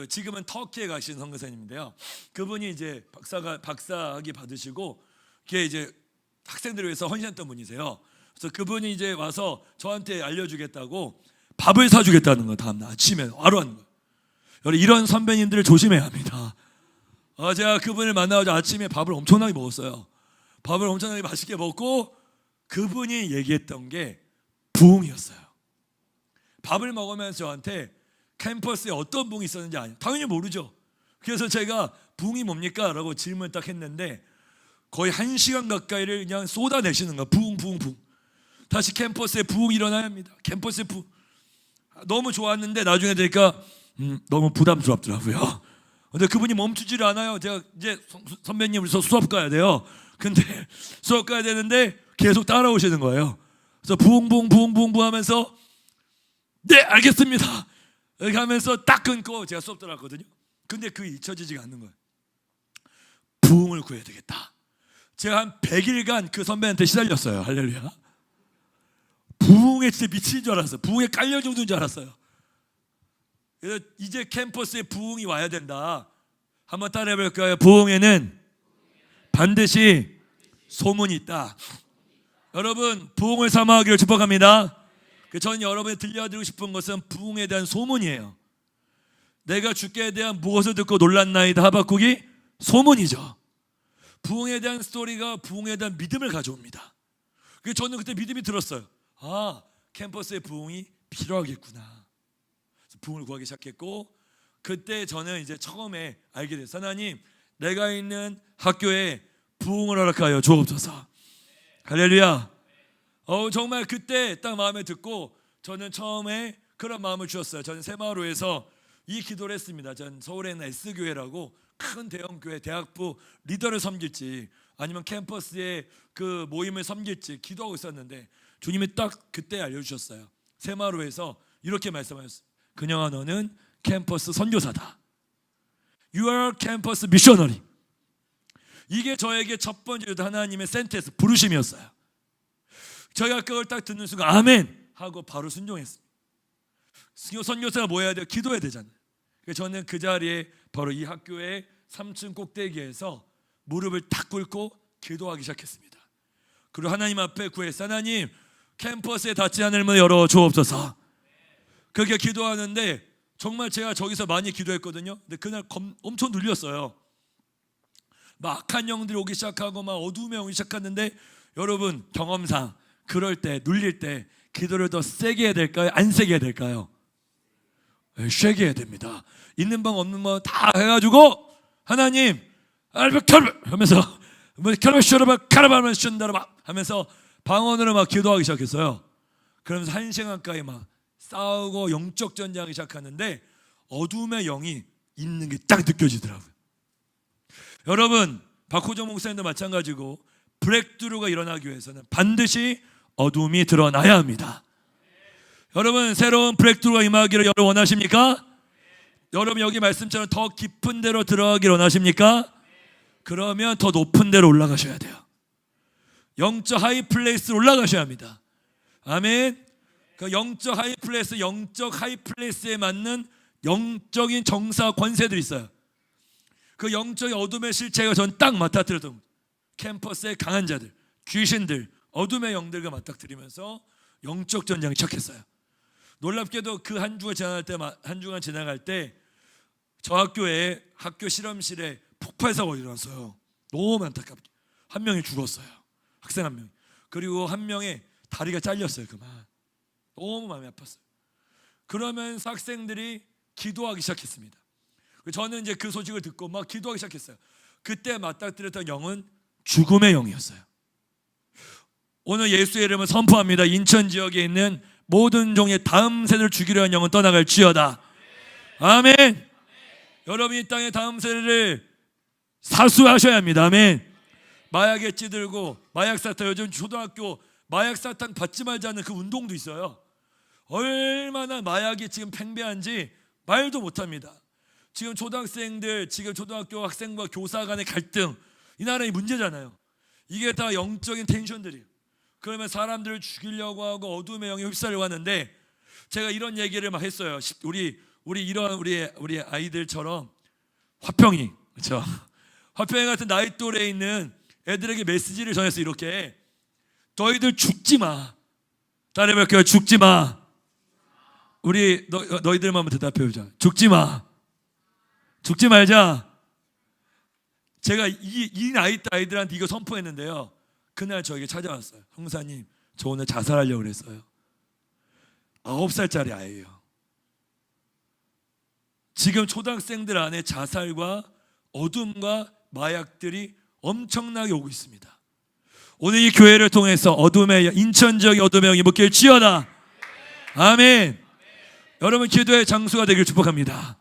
지금은 터키에 가신 선교사님인데요. 그분이 이제 박사학위 받으시고 그게 이제 학생들을 위해서 헌신했던 분이세요. 그래서 그분이 이제 와서 저한테 알려주겠다고 밥을 사주겠다는 거. 다음날 아침에 바로 하는 거예요. 여러분 이런 선배님들을 조심해야 합니다. 제가 그분을 만나서 아침에 밥을 엄청나게 먹었어요. 밥을 엄청나게 맛있게 먹고 그분이 얘기했던 게 부흥이었어요. 밥을 먹으면서 저한테 캠퍼스에 어떤 부흥이 있었는지 아니에요. 당연히 모르죠. 그래서 제가 부흥이 뭡니까? 라고 질문을 딱 했는데 거의 1시간 가까이를 그냥 쏟아내시는 거야. 부흥. 다시 캠퍼스에 부흥이 일어나야 합니다. 캠퍼스에 부흥. 너무 좋았는데 나중에 되니까 너무 부담스럽더라고요. 근데 그분이 멈추지를 않아요. 제가 이제 선배님 우리 수업 가야 돼요. 근데 수업 가야 되는데 계속 따라오시는 거예요. 그래서 부흥 하면서 네 알겠습니다 이렇게 하면서 딱 끊고 제가 수업 들어갔거든요. 근데 그게 잊혀지지가 않는 거예요. 부흥을 구해야 되겠다. 제가 한 100일간 그 선배한테 시달렸어요. 할렐루야. 부흥에 진짜 미친 줄 알았어요. 부흥에 깔려 죽는 줄 알았어요. 그래서 이제 캠퍼스에 부흥이 와야 된다. 한번 따라해볼까요? 부흥에는 반드시 소문이 있다. 여러분 부흥을 사모하기를 축복합니다. 저는 여러분이 들려드리고 싶은 것은 부흥에 대한 소문이에요. 내가 주께 대한 무엇을 듣고 놀랐나이다. 하박국이 소문이죠. 부흥에 대한 스토리가 부흥에 대한 믿음을 가져옵니다. 그래서 저는 그때 믿음이 들었어요. 아, 캠퍼스의 부흥이 필요하겠구나. 그래서 부흥을 구하기 시작했고, 그때 저는 이제 처음에 알게 됐어요. 하나님, 내가 있는 학교에 부흥을 허락하여 주옵소서. 할렐루야. 정말 그때 딱 마음에 듣고 저는 처음에 그런 마음을 주었어요. 저는 새마을호에서 이 기도를 했습니다. 전 서울에 있는 S교회라고 큰 대형교회 대학부 리더를 섬길지 아니면 캠퍼스의 그 모임을 섬길지 기도하고 있었는데 주님이 딱 그때 알려주셨어요. 새마을호에서 이렇게 말씀하셨어요. 근영아, 너는 캠퍼스 선교사다. You are campus missionary. 이게 저에게 첫 번째 하나님의 센테스 부르심이었어요. 저희가 그걸 딱 듣는 순간 아멘 하고 바로 순종했습니다. 선교사가 뭐 해야 돼요? 기도해야 되잖아요. 그래서 저는 그 자리에 바로 이 학교의 3층 꼭대기에서 무릎을 딱 꿇고 기도하기 시작했습니다. 그리고 하나님 앞에 구했어요. 하나님, 캠퍼스에 닫지 않을 문을 열어 주옵소서. 그렇게 기도하는데 정말 제가 저기서 많이 기도했거든요. 근데 그날 엄청 눌렸어요. 막 악한 영들이 오기 시작하고 막 어두움이 오기 시작하는데, 여러분 경험상 그럴 때 눌릴 때 기도를 더 세게 해야 될까요? 안 세게 해야 될까요? 세게 해야 됩니다. 있는 방 없는 방 다 해가지고 하나님 알베카르 하면서 하면서 방언으로 막 기도하기 시작했어요. 그러면서 1시간 가까이 막 싸우고 영적 전쟁하기 시작하는데 어둠의 영이 있는 게 딱 느껴지더라고요. 여러분 박호정 목사님도 마찬가지고 브레이크스루가 일어나기 위해서는 반드시 어둠이 드러나야 합니다. 여러분 새로운 브레이크스루가 임하기를 여러분 원하십니까? 여러분 여기 말씀처럼 더 깊은 데로 들어가기를 원하십니까? 그러면 더 높은 데로 올라가셔야 돼요. 영적 하이플레이스로 올라가셔야 합니다. 아멘. 그 영적 하이플레이스에 맞는 영적인 정사 권세들이 있어요. 그 영적인 어둠의 실체가 전 딱 맡아들었던 겁니다. 캠퍼스의 강한 자들, 귀신들, 어둠의 영들과 맞닥뜨리면서 영적 전쟁이 시작했어요. 놀랍게도 그 한 주간 지나갈 때 저 학교에 학교 실험실에 폭발 사고가 일어났어요. 너무 안타깝게 한 명이 죽었어요. 학생 한 명. 그리고 한 명의 다리가 잘렸어요. 그만. 너무 마음이 아팠어요. 그러면서 학생들이 기도하기 시작했습니다. 저는 이제 그 소식을 듣고 막 기도하기 시작했어요. 그때 맞닥뜨렸던 영은 죽음의 영이었어요. 오늘 예수의 이름을 선포합니다. 인천 지역에 있는 모든 종의 다음 세대를 죽이려 하는 영은 떠나갈지어다. 아멘. 여러분이 땅의 다음 세대를 사수하셔야 합니다. 아멘. 마약에 찌들고 마약 사탄, 요즘 초등학교 마약 사탄 받지 말자는 그 운동도 있어요. 얼마나 마약이 지금 팽배한지 말도 못합니다. 지금 초등학생들, 지금 초등학교 학생과 교사 간의 갈등, 이 나라의 문제잖아요. 이게 다 영적인 텐션들이에요. 그러면 사람들을 죽이려고 하고 어둠의 영이 휩싸려고 하는데, 제가 이런 얘기를 막 했어요. 우리 아이들처럼 화평이, 그렇죠? 화평이 같은 나이 또래에 있는 애들에게 메시지를 전해서 이렇게, 너희들 죽지 마. 따라해볼게요. 죽지 마. 우리 너희들만 한번 대답해 보자. 죽지 마. 죽지 말자. 제가 이 나이 때 아이들한테 이거 선포했는데요. 그날 저에게 찾아왔어요. 형사님, 저 오늘 자살하려고 그랬어요. 9살짜리 아이예요. 지금 초등학생들 안에 자살과 어둠과 마약들이 엄청나게 오고 있습니다. 오늘 이 교회를 통해서 어둠의 인천 지역의 어둠의 영이 묶일지어다. 아멘. 여러분 기도의 장수가 되길 축복합니다.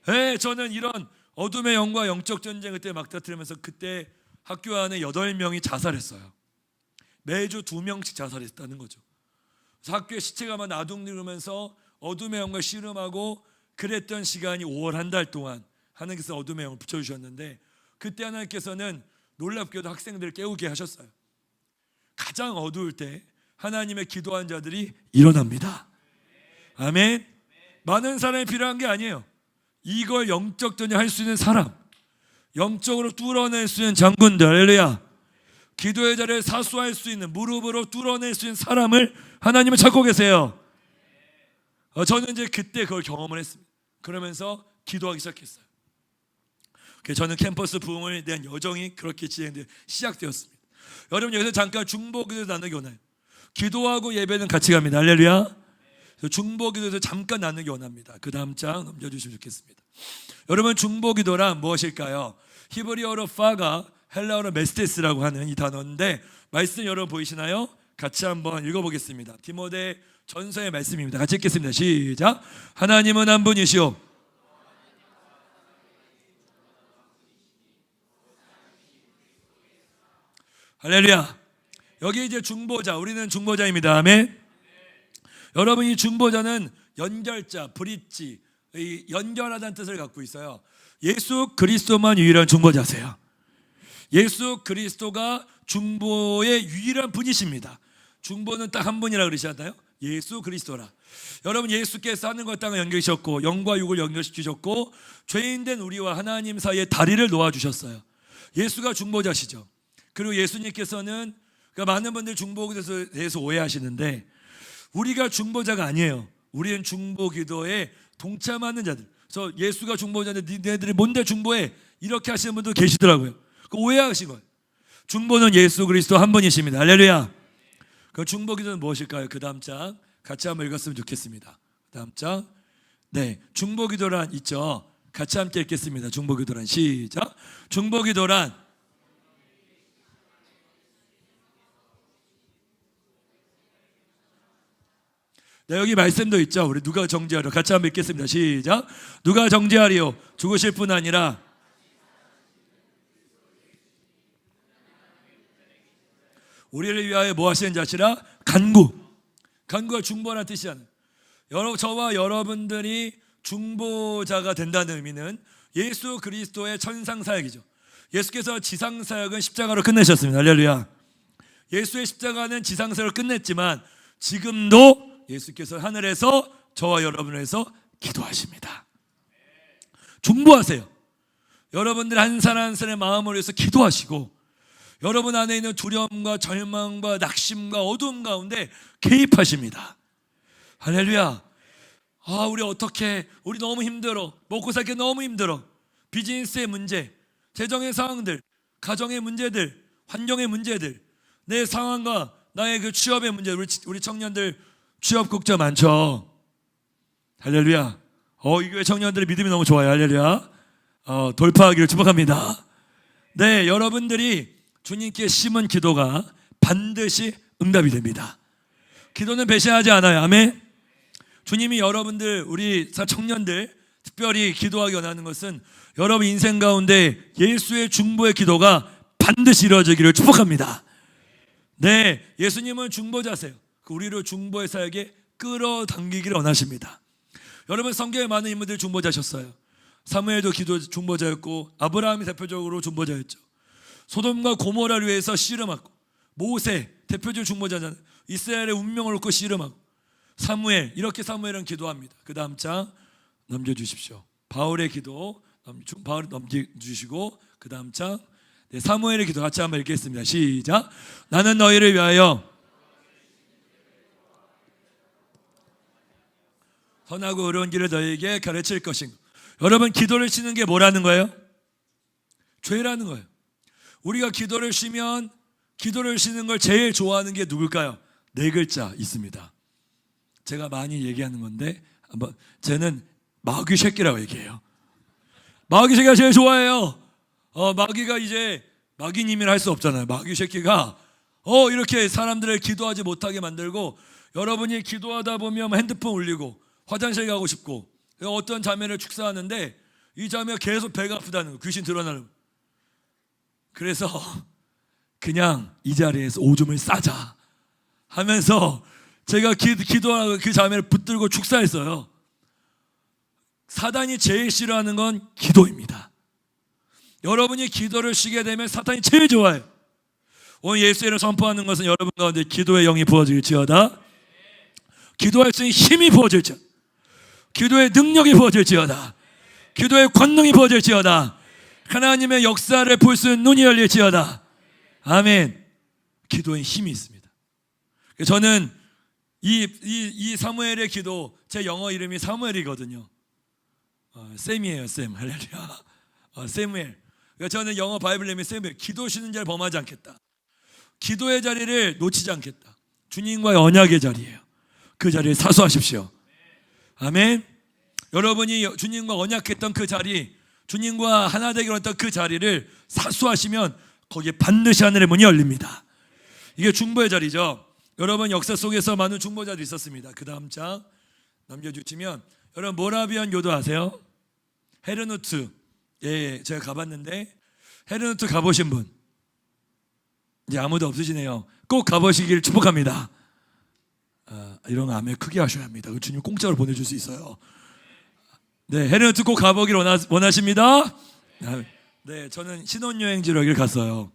네, 저는 이런 어둠의 영과 영적 전쟁 그때 막다트리면서 그때 학교 안에 8명이 자살했어요. 매주 2명씩 자살했다는 거죠. 그래서 학교에 시체가 막 나둥이면서 어둠의 영과 씨름하고 그랬던 시간이 5월 한 달 동안 하나님께서 어둠의 영을 붙여주셨는데, 그때 하나님께서는 놀랍게도 학생들을 깨우게 하셨어요. 가장 어두울 때 하나님의 기도한 자들이 일어납니다. 아멘. 많은 사람이 필요한 게 아니에요. 이걸 영적 전쟁 할 수 있는 사람, 영적으로 뚫어낼 수 있는 장군들, 할렐루야. 기도의 자리를 사수할 수 있는, 무릎으로 뚫어낼 수 있는 사람을 하나님은 찾고 계세요. 저는 이제 그때 그걸 경험을 했습니다. 그러면서 기도하기 시작했어요. 저는 캠퍼스 부흥에 대한 여정이 그렇게 시작되었습니다. 여러분, 여기서 잠깐 중보기도 나누기 원해요. 기도하고 예배는 같이 갑니다. 할렐루야. 중보기도에서 잠깐 나누기 원합니다. 그 다음 장 넘겨주시면 좋겠습니다. 여러분, 중보기도란 무엇일까요? 히브리어로 파가, 헬라어로 메스테스라고 하는 이 단어인데, 말씀 여러분 보이시나요? 같이 한번 읽어보겠습니다. 디모데 전서의 말씀입니다. 같이 읽겠습니다. 시작. 하나님은 한 분이시오. 할렐루야. 여기 이제 중보자, 우리는 중보자입니다. 아멘. 여러분, 이 중보자는 연결자, 브릿지, 이 연결하다는 뜻을 갖고 있어요. 예수 그리스도만 유일한 중보자세요. 예수 그리스도가 중보의 유일한 분이십니다. 중보는 딱 한 분이라 그러시잖아요. 예수 그리스도라. 여러분, 예수께서 하늘과 땅을 연결시켰고 영과 육을 연결시키셨고 죄인된 우리와 하나님 사이에 다리를 놓아주셨어요. 예수가 중보자시죠. 그리고 예수님께서는, 그러니까 많은 분들 중보기도에 대해서 오해하시는데, 우리가 중보자가 아니에요. 우리는 중보기도에 동참하는 자들. 그래서 예수가 중보자인데 니네들이 뭔데 중보해? 이렇게 하시는 분도 계시더라고요. 그 오해하신 거예요. 중보는 예수 그리스도 한 분이십니다. 할렐루야. 그 중보기도는 무엇일까요? 그 다음 장 같이 한번 읽었으면 좋겠습니다. 그 다음 장. 네, 중보기도란 있죠. 같이 함께 읽겠습니다. 중보기도란 시작. 중보기도란 네, 여기 말씀도 있죠. 우리 누가 정죄하리요? 같이 한번 읽겠습니다. 시작. 누가 정죄하리요? 죽으실 뿐 아니라 우리를 위하여 뭐 하시는 자시라? 간구. 간구가 중보라는 뜻이잖아요. 저와 여러분들이 중보자가 된다는 의미는 예수 그리스도의 천상사역이죠. 예수께서 지상사역은 십자가로 끝내셨습니다. 할렐루야. 예수의 십자가는 지상사역을 끝냈지만 지금도 예수께서 하늘에서 저와 여러분을 위해서 기도하십니다. 중보하세요. 여러분들 한 사람 한 사람의 마음을 위해서 기도하시고, 여러분 안에 있는 두려움과 절망과 낙심과 어두움 가운데 개입하십니다. 할렐루야. 우리 어떻게, 우리 너무 힘들어, 먹고 살기 너무 힘들어, 비즈니스의 문제, 재정의 상황들, 가정의 문제들, 환경의 문제들, 내 상황과 나의 그 취업의 문제. 우리 청년들 취업 걱정 많죠. 할렐루야. 이 교회 청년들의 믿음이 너무 좋아요. 할렐루야. 돌파하기를 축복합니다. 네, 여러분들이 주님께 심은 기도가 반드시 응답이 됩니다. 기도는 배신하지 않아요. 아멘. 주님이 여러분들, 우리 청년들 특별히 기도하기 원하는 것은 여러분 인생 가운데 예수의 중보의 기도가 반드시 이루어지기를 축복합니다. 네, 예수님은 중보자세요. 우리를 중보의 사역에 끌어당기기를 원하십니다. 여러분, 성경에 많은 인물들이 중보자셨어요. 사무엘도 중보자였고, 아브라함이 대표적으로 중보자였죠. 소돔과 고모라를 위해서 씨름하고, 모세 대표적 중보자잖아요. 이스라엘의 운명을 놓고 씨름하고, 사무엘, 이렇게 사무엘은 기도합니다. 그 다음 장 넘겨주십시오. 바울의 기도 바울 넘겨주시고, 그 다음 장. 네, 사무엘의 기도 같이 한번 읽겠습니다. 시작. 나는 너희를 위하여 선하고 의로운 길을 너희에게 가르칠 것인가. 여러분, 기도를 쉬는 게 뭐라는 거예요? 죄라는 거예요. 우리가 기도를 쉬면, 기도를 쉬는 걸 제일 좋아하는 게 누굴까요? 네 글자 있습니다. 제가 많이 얘기하는 건데, 쟤는 마귀 새끼라고 얘기해요. 마귀 새끼가 제일 좋아해요. 마귀가 이제 마귀님이라 할 수 없잖아요. 마귀 새끼가 이렇게 사람들을 기도하지 못하게 만들고, 여러분이 기도하다 보면 핸드폰 울리고 화장실 가고 싶고, 어떤 자매를 축사하는데 이 자매가 계속 배가 아프다는 거, 귀신 드러나는 거. 그래서 그냥 이 자리에서 오줌을 싸자 하면서 제가 기도하고 그 자매를 붙들고 축사했어요. 사단이 제일 싫어하는 건 기도입니다. 여러분이 기도를 쉬게 되면 사탄이 제일 좋아해요. 오늘 예수의 이름을 선포하는 것은 여러분 가운데 기도의 영이 부어질지어다. 기도할 수 있는 힘이 부어질지어다. 기도의 능력이 부어질지어다. 기도의 권능이 부어질지어다. 하나님의 역사를 볼 수 있는 눈이 열릴지어다. 아멘. 기도에 힘이 있습니다. 저는 이 사무엘의 기도, 제 영어 이름이 사무엘이거든요. 샘이에요, 샘. 할렐루야. 세무엘. 그러니까 저는 영어 바이블 이름이 세무엘. 기도 쉬는 자를 범하지 않겠다. 기도의 자리를 놓치지 않겠다. 주님과의 언약의 자리예요. 그 자리를 사수하십시오. 아멘. 여러분이 주님과 언약했던 그 자리, 주님과 하나 되기로 했던 그 자리를 사수하시면 거기에 반드시 하늘의 문이 열립니다. 이게 중보의 자리죠. 여러분 역사 속에서 많은 중보자들이 있었습니다. 그 다음 장 넘겨주시면, 여러분 모라비안 요도 아세요? 헤르누트. 예, 제가 가봤는데 헤르누트 가보신 분 이제 아무도 없으시네요. 꼭 가보시길 축복합니다. 이런 거 아멘 크게 하셔야 합니다. 주님 공짜로 보내줄 수 있어요. 네, 헤르누트 꼭 가보길 원하십니다. 네, 저는 신혼여행지로 여기를 갔어요.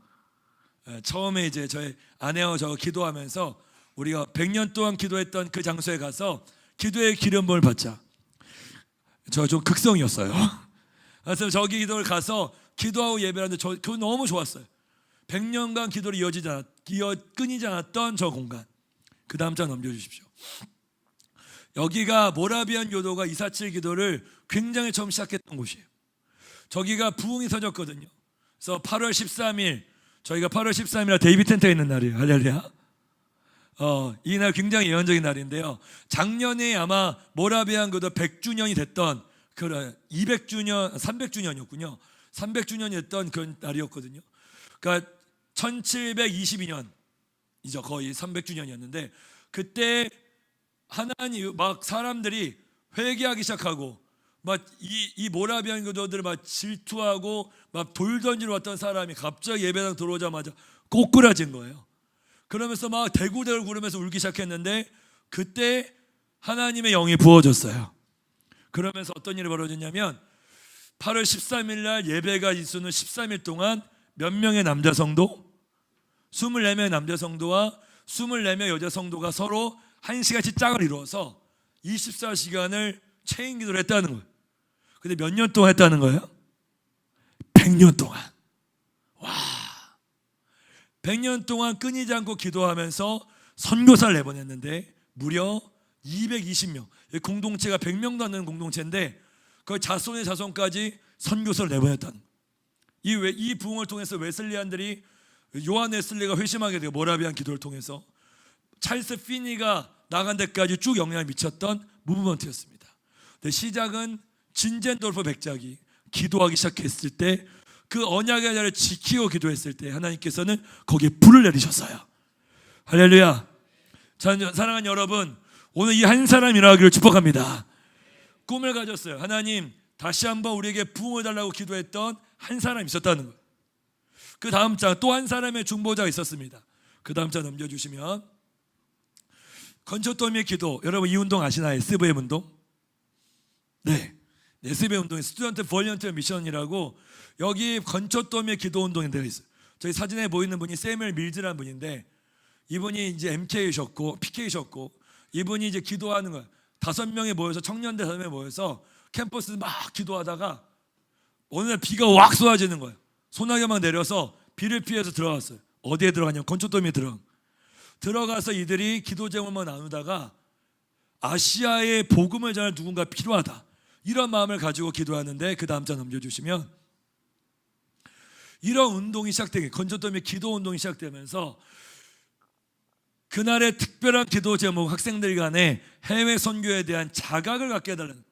처음에 이제 저희 아내와 저 기도하면서 우리가 100년 동안 기도했던 그 장소에 가서 기도의 기름부음을 받자. 저 좀 극성이었어요. 그래서 저기 기도를 가서 기도하고 예배하는데 그거 너무 좋았어요. 100년간 기도를 끊이지 않았던 저 공간. 그 다음 장 넘겨주십시오. 여기가 모라비안 요도가 247 기도를 굉장히 처음 시작했던 곳이에요. 저기가 부흥이 터졌거든요. 그래서 8월 13일, 저희가 8월 13일에 데이비 텐트가 있는 날이에요. 할렐루야. 이날 굉장히 예언적인 날인데요. 작년에 아마 모라비안 교도 100주년이 됐던 200주년, 300주년이었군요. 300주년이 됐던 그 날이었거든요. 그러니까 1722년이죠. 거의 300주년이었는데 그때 하나님 막 사람들이 회개하기 시작하고 막 이 모라비안 교도들을 막 질투하고 막 돌 던지러 왔던 사람이 갑자기 예배당 들어오자마자 꼬꾸라진 거예요. 그러면서 막 대구대구 구르면서 울기 시작했는데 그때 하나님의 영이 부어졌어요. 그러면서 어떤 일이 벌어졌냐면 8월 13일 날 예배가 있는 13일 동안 몇 명의 남자 성도? 24명의 남자 성도와 24명의 여자 성도가 서로 한 시간씩 짝을 이루어서 24시간을 체인 기도를 했다는 거예요. 근데 몇 년 동안 했다는 거예요? 100년 동안. 와, 100년 동안 끊이지 않고 기도하면서 선교사를 내보냈는데 무려 220명, 공동체가 100명도 안 되는 공동체인데 그 자손의 자손까지 선교사를 내보냈다는 거예요. 이 부흥을 통해서 웨슬리안들이, 요한 웨슬리가 회심하게 되고 모라비안 기도를 통해서 찰스 피니가 나간 데까지 쭉 영향을 미쳤던 무브먼트였습니다. 근데 시작은 진젠돌프 백작이 기도하기 시작했을 때, 그 언약의 자리를 지키고 기도했을 때 하나님께서는 거기에 불을 내리셨어요. 할렐루야. 사랑하는 여러분, 오늘 이 한 사람 일어나기를 축복합니다. 꿈을 가졌어요. 하나님 다시 한번 우리에게 부흥을 달라고 기도했던 한 사람이 있었다는 거예요. 그 다음 장 또 한 사람의 중보자가 있었습니다. 그 다음 장 넘겨주시면, 건초더미의 기도, 여러분 이 운동 아시나요? SVM 운동? 네, SVM 운동이 스튜던트 볼런티어 미션이라고, 여기 건초더미의 기도 운동이 되어 있어요. 저희 사진에 보이는 분이 세뮤얼 밀즈라는 분인데, 이분이 이제 MK셨고 PK셨고, 이분이 이제 기도하는 거예요. 5명이 모여서, 청년들 5명이 모여서 캠퍼스 막 기도하다가 어느 날 비가 왁 쏟아지는 거예요. 소나기가 막 내려서 비를 피해서 들어갔어요. 어디에 들어가냐면 건초더미에 들어가서 이들이 기도 제목만 나누다가 아시아의 복음을 전할 누군가 필요하다, 이런 마음을 가지고 기도하는데, 그 다음 장 넘겨주시면, 이런 운동이 시작되게, 건초더미 기도 운동이 시작되면서 그날의 특별한 기도 제목, 학생들 간에 해외 선교에 대한 자각을 갖게 해달라는,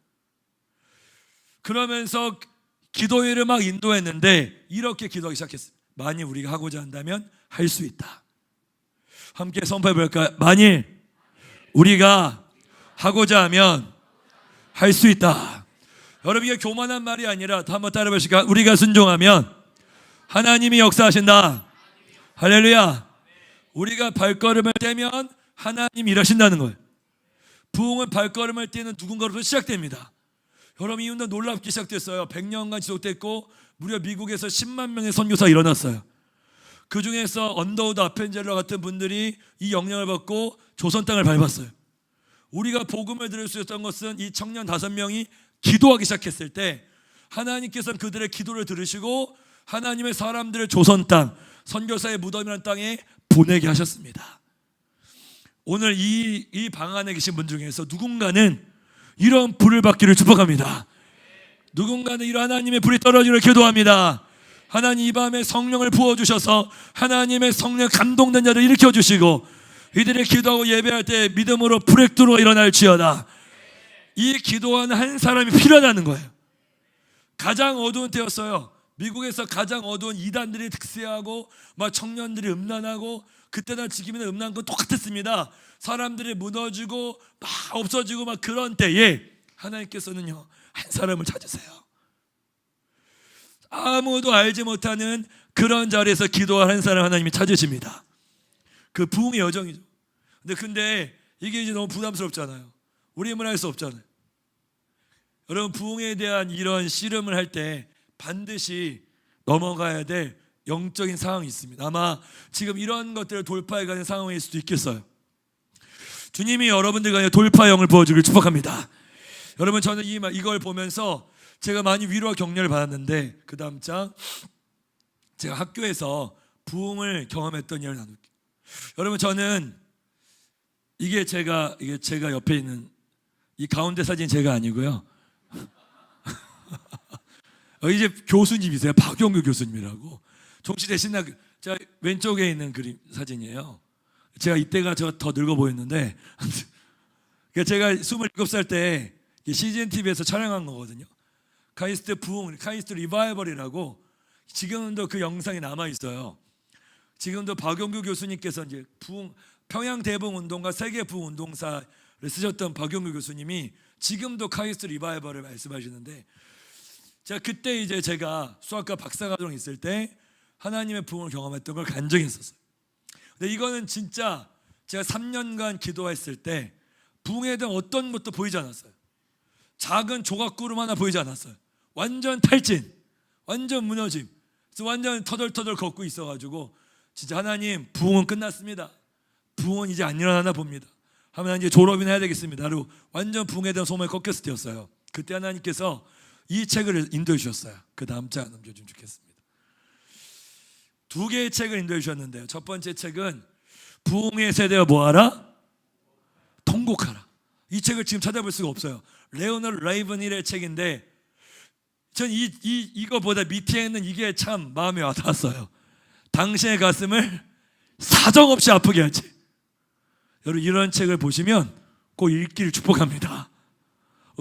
그러면서 기도회를 막 인도했는데 이렇게 기도하기 시작했어요. 만일 우리가 하고자 한다면 할 수 있다. 함께 선포해 볼까요? 만일 우리가 하고자 하면 할 수 있다. 여러분, 이게 교만한 말이 아니라 한번 따라 보실까요? 우리가 순종하면 하나님이 역사하신다. 할렐루야. 우리가 발걸음을 떼면 하나님이 일하신다는 거예요. 부흥은 발걸음을 떼는 누군가로부터 시작됩니다. 여러분, 이 운동 놀랍게 시작됐어요. 100년간 지속됐고 무려 미국에서 10만 명의 선교사가 일어났어요. 그 중에서 언더우드 아펜젤러 같은 분들이 이 영향을 받고 조선 땅을 밟았어요. 우리가 복음을 들을 수 있었던 것은 이 청년 5명이 기도하기 시작했을 때 하나님께서는 그들의 기도를 들으시고 하나님의 사람들을 조선 땅, 선교사의 무덤이라는 땅에 보내게 하셨습니다. 오늘 이 방 안에 계신 분 중에서 누군가는 이런 불을 받기를 축복합니다. 누군가는 이런 하나님의 불이 떨어지기를 기도합니다. 하나님 이 밤에 성령을 부어주셔서 하나님의 성령 감동된 자를 일으켜주시고 이들이 기도하고 예배할 때 믿음으로 브레이크로 일어날지어다. 이 기도하는 한 사람이 필요하다는 거예요. 가장 어두운 때였어요. 미국에서 가장 어두운 이단들이 득세하고 막 청년들이 음란하고 그때나 지금이나 음란한 건 똑같았습니다. 사람들이 무너지고 막 없어지고 막 그런 때에 하나님께서는요 한 사람을 찾으세요. 아무도 알지 못하는 그런 자리에서 기도할 한 사람 하나님이 찾으십니다. 그 부흥의 여정이죠. 근데 이게 이제 너무 부담스럽잖아요. 우리 할 수 없잖아요. 여러분 부흥에 대한 이런 씨름을 할 때 반드시 넘어가야 될 영적인 상황이 있습니다. 아마 지금 이런 것들을 돌파해가는 상황일 수도 있겠어요. 주님이 여러분들 간에 돌파형을 부어주길 축복합니다. 여러분 저는 이걸 보면서 제가 많이 위로와 격려를 받았는데 그 다음 장 제가 학교에서 부흥을 경험했던 일을 나눌게요. 여러분 저는 이게 제가 옆에 있는 이 가운데 사진 제가 아니고요. 이제 교수님이세요. 박용규 교수님이라고. 종시대 신학 제가 왼쪽에 있는 그림 사진이에요. 제가 이때가 저 더 늙어 보였는데 제가 27살 때 CGN TV에서 촬영한 거거든요. 카이스트 부흥, 카이스트 리바이벌이라고 지금도 그 영상이 남아 있어요. 지금도 박용규 교수님께서 이제 평양 대부흥 운동과 세계 부흥 운동사를 쓰셨던 박용규 교수님이 지금도 카이스트 리바이벌을 말씀하시는데 제가 그때 이제 제가 수학과 박사과정 있을 때 하나님의 부흥을 경험했던 걸 간 적이 있었어요. 근데 이거는 진짜 제가 3년간 기도했을 때 부흥에 대한 어떤 것도 보이지 않았어요. 작은 조각구름 하나 보이지 않았어요. 완전 탈진, 완전 무너짐. 그래서 완전 터덜터덜 걷고 있어가지고 진짜 하나님 부흥은 끝났습니다. 부흥은 이제 안 일어나나 봅니다. 하면 이제 졸업이나 해야 되겠습니다. 그리고 완전 부흥에 대한 소망이 꺾였을 때였어요. 그때 하나님께서 이 책을 인도해 주셨어요. 그 다음 장 넘겨주면 좋겠습니다. 2개의 책을 인도해 주셨는데요. 첫 번째 책은 부흥의 세대와 뭐하라? 통곡하라. 이 책을 지금 찾아볼 수가 없어요. 레오나르드 레이븐힐의 책인데 전 이거보다 밑에 있는 이게 참 마음에 와닿았어요. 당신의 가슴을 사정없이 아프게 하지. 여러분 이런 책을 보시면 꼭 읽기를 축복합니다.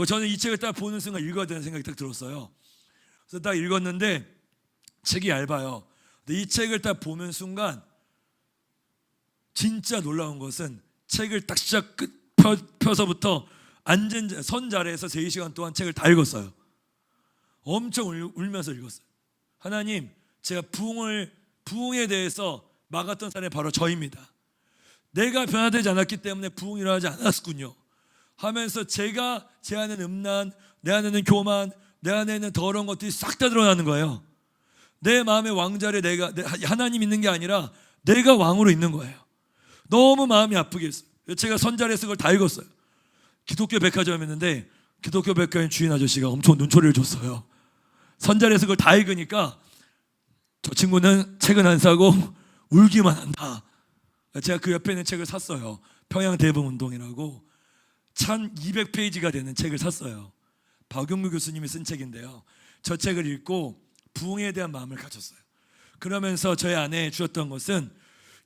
저는 이 책을 딱 보는 순간 읽어야 되는 생각이 딱 들었어요. 그래서 딱 읽었는데 책이 얇아요. 근데 이 책을 딱 보는 순간 진짜 놀라운 것은 책을 딱 시작 끝 펴서부터 앉은 선 자리에서 3시간 동안 책을 다 읽었어요. 엄청 울면서 읽었어요. 하나님, 제가 부흥에 대해서 막았던 사람이 바로 저입니다. 내가 변화되지 않았기 때문에 부흥이 일어나지 않았군요 하면서 제가 제 안에는 음란, 내 안에는 교만, 내 안에는 더러운 것들이 싹 다 드러나는 거예요. 내 마음의 왕자리에 하나님 있는 게 아니라 내가 왕으로 있는 거예요. 너무 마음이 아프게 했어요. 제가 선자리에서 그걸 다 읽었어요. 기독교 백화점에 있는데 기독교 백화점 주인 아저씨가 엄청 눈초리를 줬어요. 선자리에서 그걸 다 읽으니까 저 친구는 책은 안 사고 울기만 한다. 제가 그 옆에 있는 책을 샀어요. 평양 대부흥 운동이라고 1200페이지가 되는 책을 샀어요. 박용규 교수님이 쓴 책인데요. 저 책을 읽고 부흥에 대한 마음을 가졌어요. 그러면서 저의 안에 주었던 것은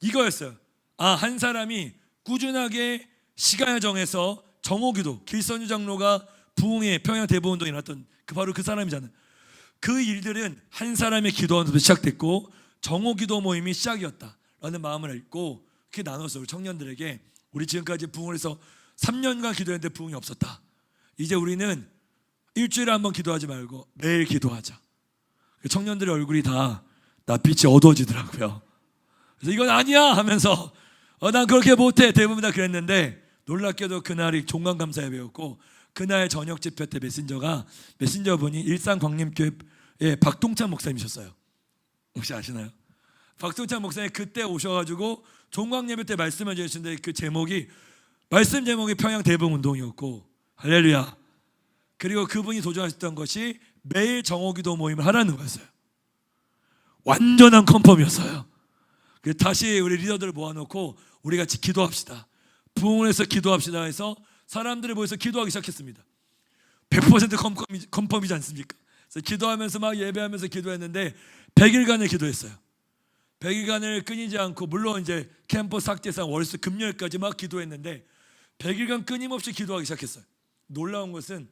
이거였어요. 한 사람이 꾸준하게 시간을 정해서 정오기도, 길선유 장로가 부흥의 평양 대부흥 운동이 일어났던 바로 그 사람이잖아요. 그 일들은 한 사람의 기도원부터 시작됐고 정오기도 모임이 시작이었다라는 마음을 읽고 그렇게 나눴어요. 청년들에게 우리 지금까지 부흥을 해서 3년간 기도했는데 부흥이 없었다. 이제 우리는 일주일에 한 번 기도하지 말고 매일 기도하자. 청년들의 얼굴이 다 빛이 어두워지더라고요. 그래서 이건 아니야 하면서 난 그렇게 못해 대부분 다 그랬는데 놀랍게도 그날이 종강감사 예배였고 그날 저녁 집회 때 메신저분이 일산광림교회 박동찬 목사님이셨어요. 혹시 아시나요? 박동찬 목사님 그때 오셔가지고 종강예배 때 말씀해 주셨는데 그 말씀 제목이 평양 대부흥 운동이었고 할렐루야. 그리고 그분이 도전하셨던 것이 매일 정오기도 모임을 하라는 거였어요. 완전한 컨펌이었어요. 그래서 다시 우리 리더들을 모아놓고 우리 같이 기도합시다. 부흥을 해서 기도합시다 해서 사람들이 모여서 기도하기 시작했습니다. 100% 컨펌이지 않습니까? 그래서 기도하면서 막 예배하면서 기도했는데 100일간을 기도했어요. 100일간을 끊이지 않고, 물론 이제 캠퍼스 학제상 월수 금요일까지 막 기도했는데 100일간 끊임없이 기도하기 시작했어요. 놀라운 것은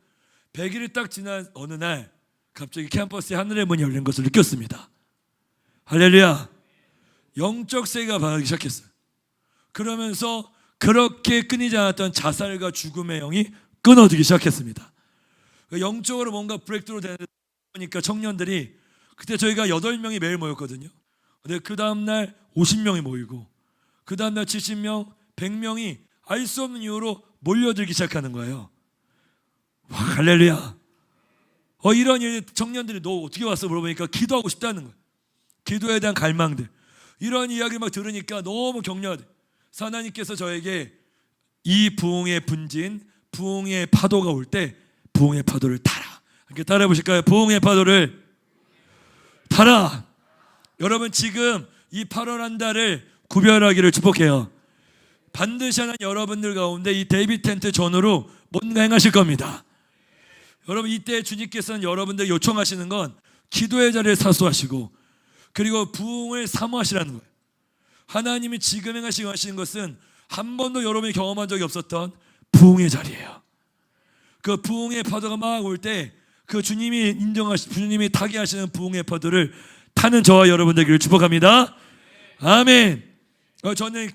100일이 딱 지난 어느 날 갑자기 캠퍼스에 하늘의 문이 열린 것을 느꼈습니다. 할렐루야. 영적 세계가 변하기 시작했어요. 그러면서 그렇게 끊이지 않았던 자살과 죽음의 영이 끊어지기 시작했습니다. 영적으로 뭔가 브레이크로 되니까 청년들이, 그때 저희가 8명이 매일 모였거든요. 근데 그 다음날 50명이 모이고, 그 다음날 70명, 100명이 알 수 없는 이유로 몰려들기 시작하는 거예요. 와, 할렐루야. 이런 일, 청년들이 너 어떻게 왔어? 물어보니까 기도하고 싶다는 거예요. 기도에 대한 갈망들. 이런 이야기를 막 들으니까 너무 격려하대. 하나님께서 저에게 이 부흥의 분진, 부흥의 파도가 올 때 부흥의 파도를 타라. 함께 따라해 보실까요? 부흥의 파도를 타라. 여러분, 지금 이 8월 한 달을 구별하기를 축복해요. 반드시 하나님 여러분들 가운데 이 데이비 텐트 전후로 뭔가 행하실 겁니다. 여러분, 이때 주님께서는 여러분들 요청하시는 건 기도의 자리를 사수하시고, 그리고 부흥을 사모하시라는 거예요. 하나님이 지금 행하시고 하시는 것은 한 번도 여러분이 경험한 적이 없었던 부흥의 자리예요. 그 부흥의 파도가 막 올 때 그 주님이 주님이 타게 하시는 부흥의 파도를 타는 저와 여러분 되기를 축복합니다. 아멘. 저는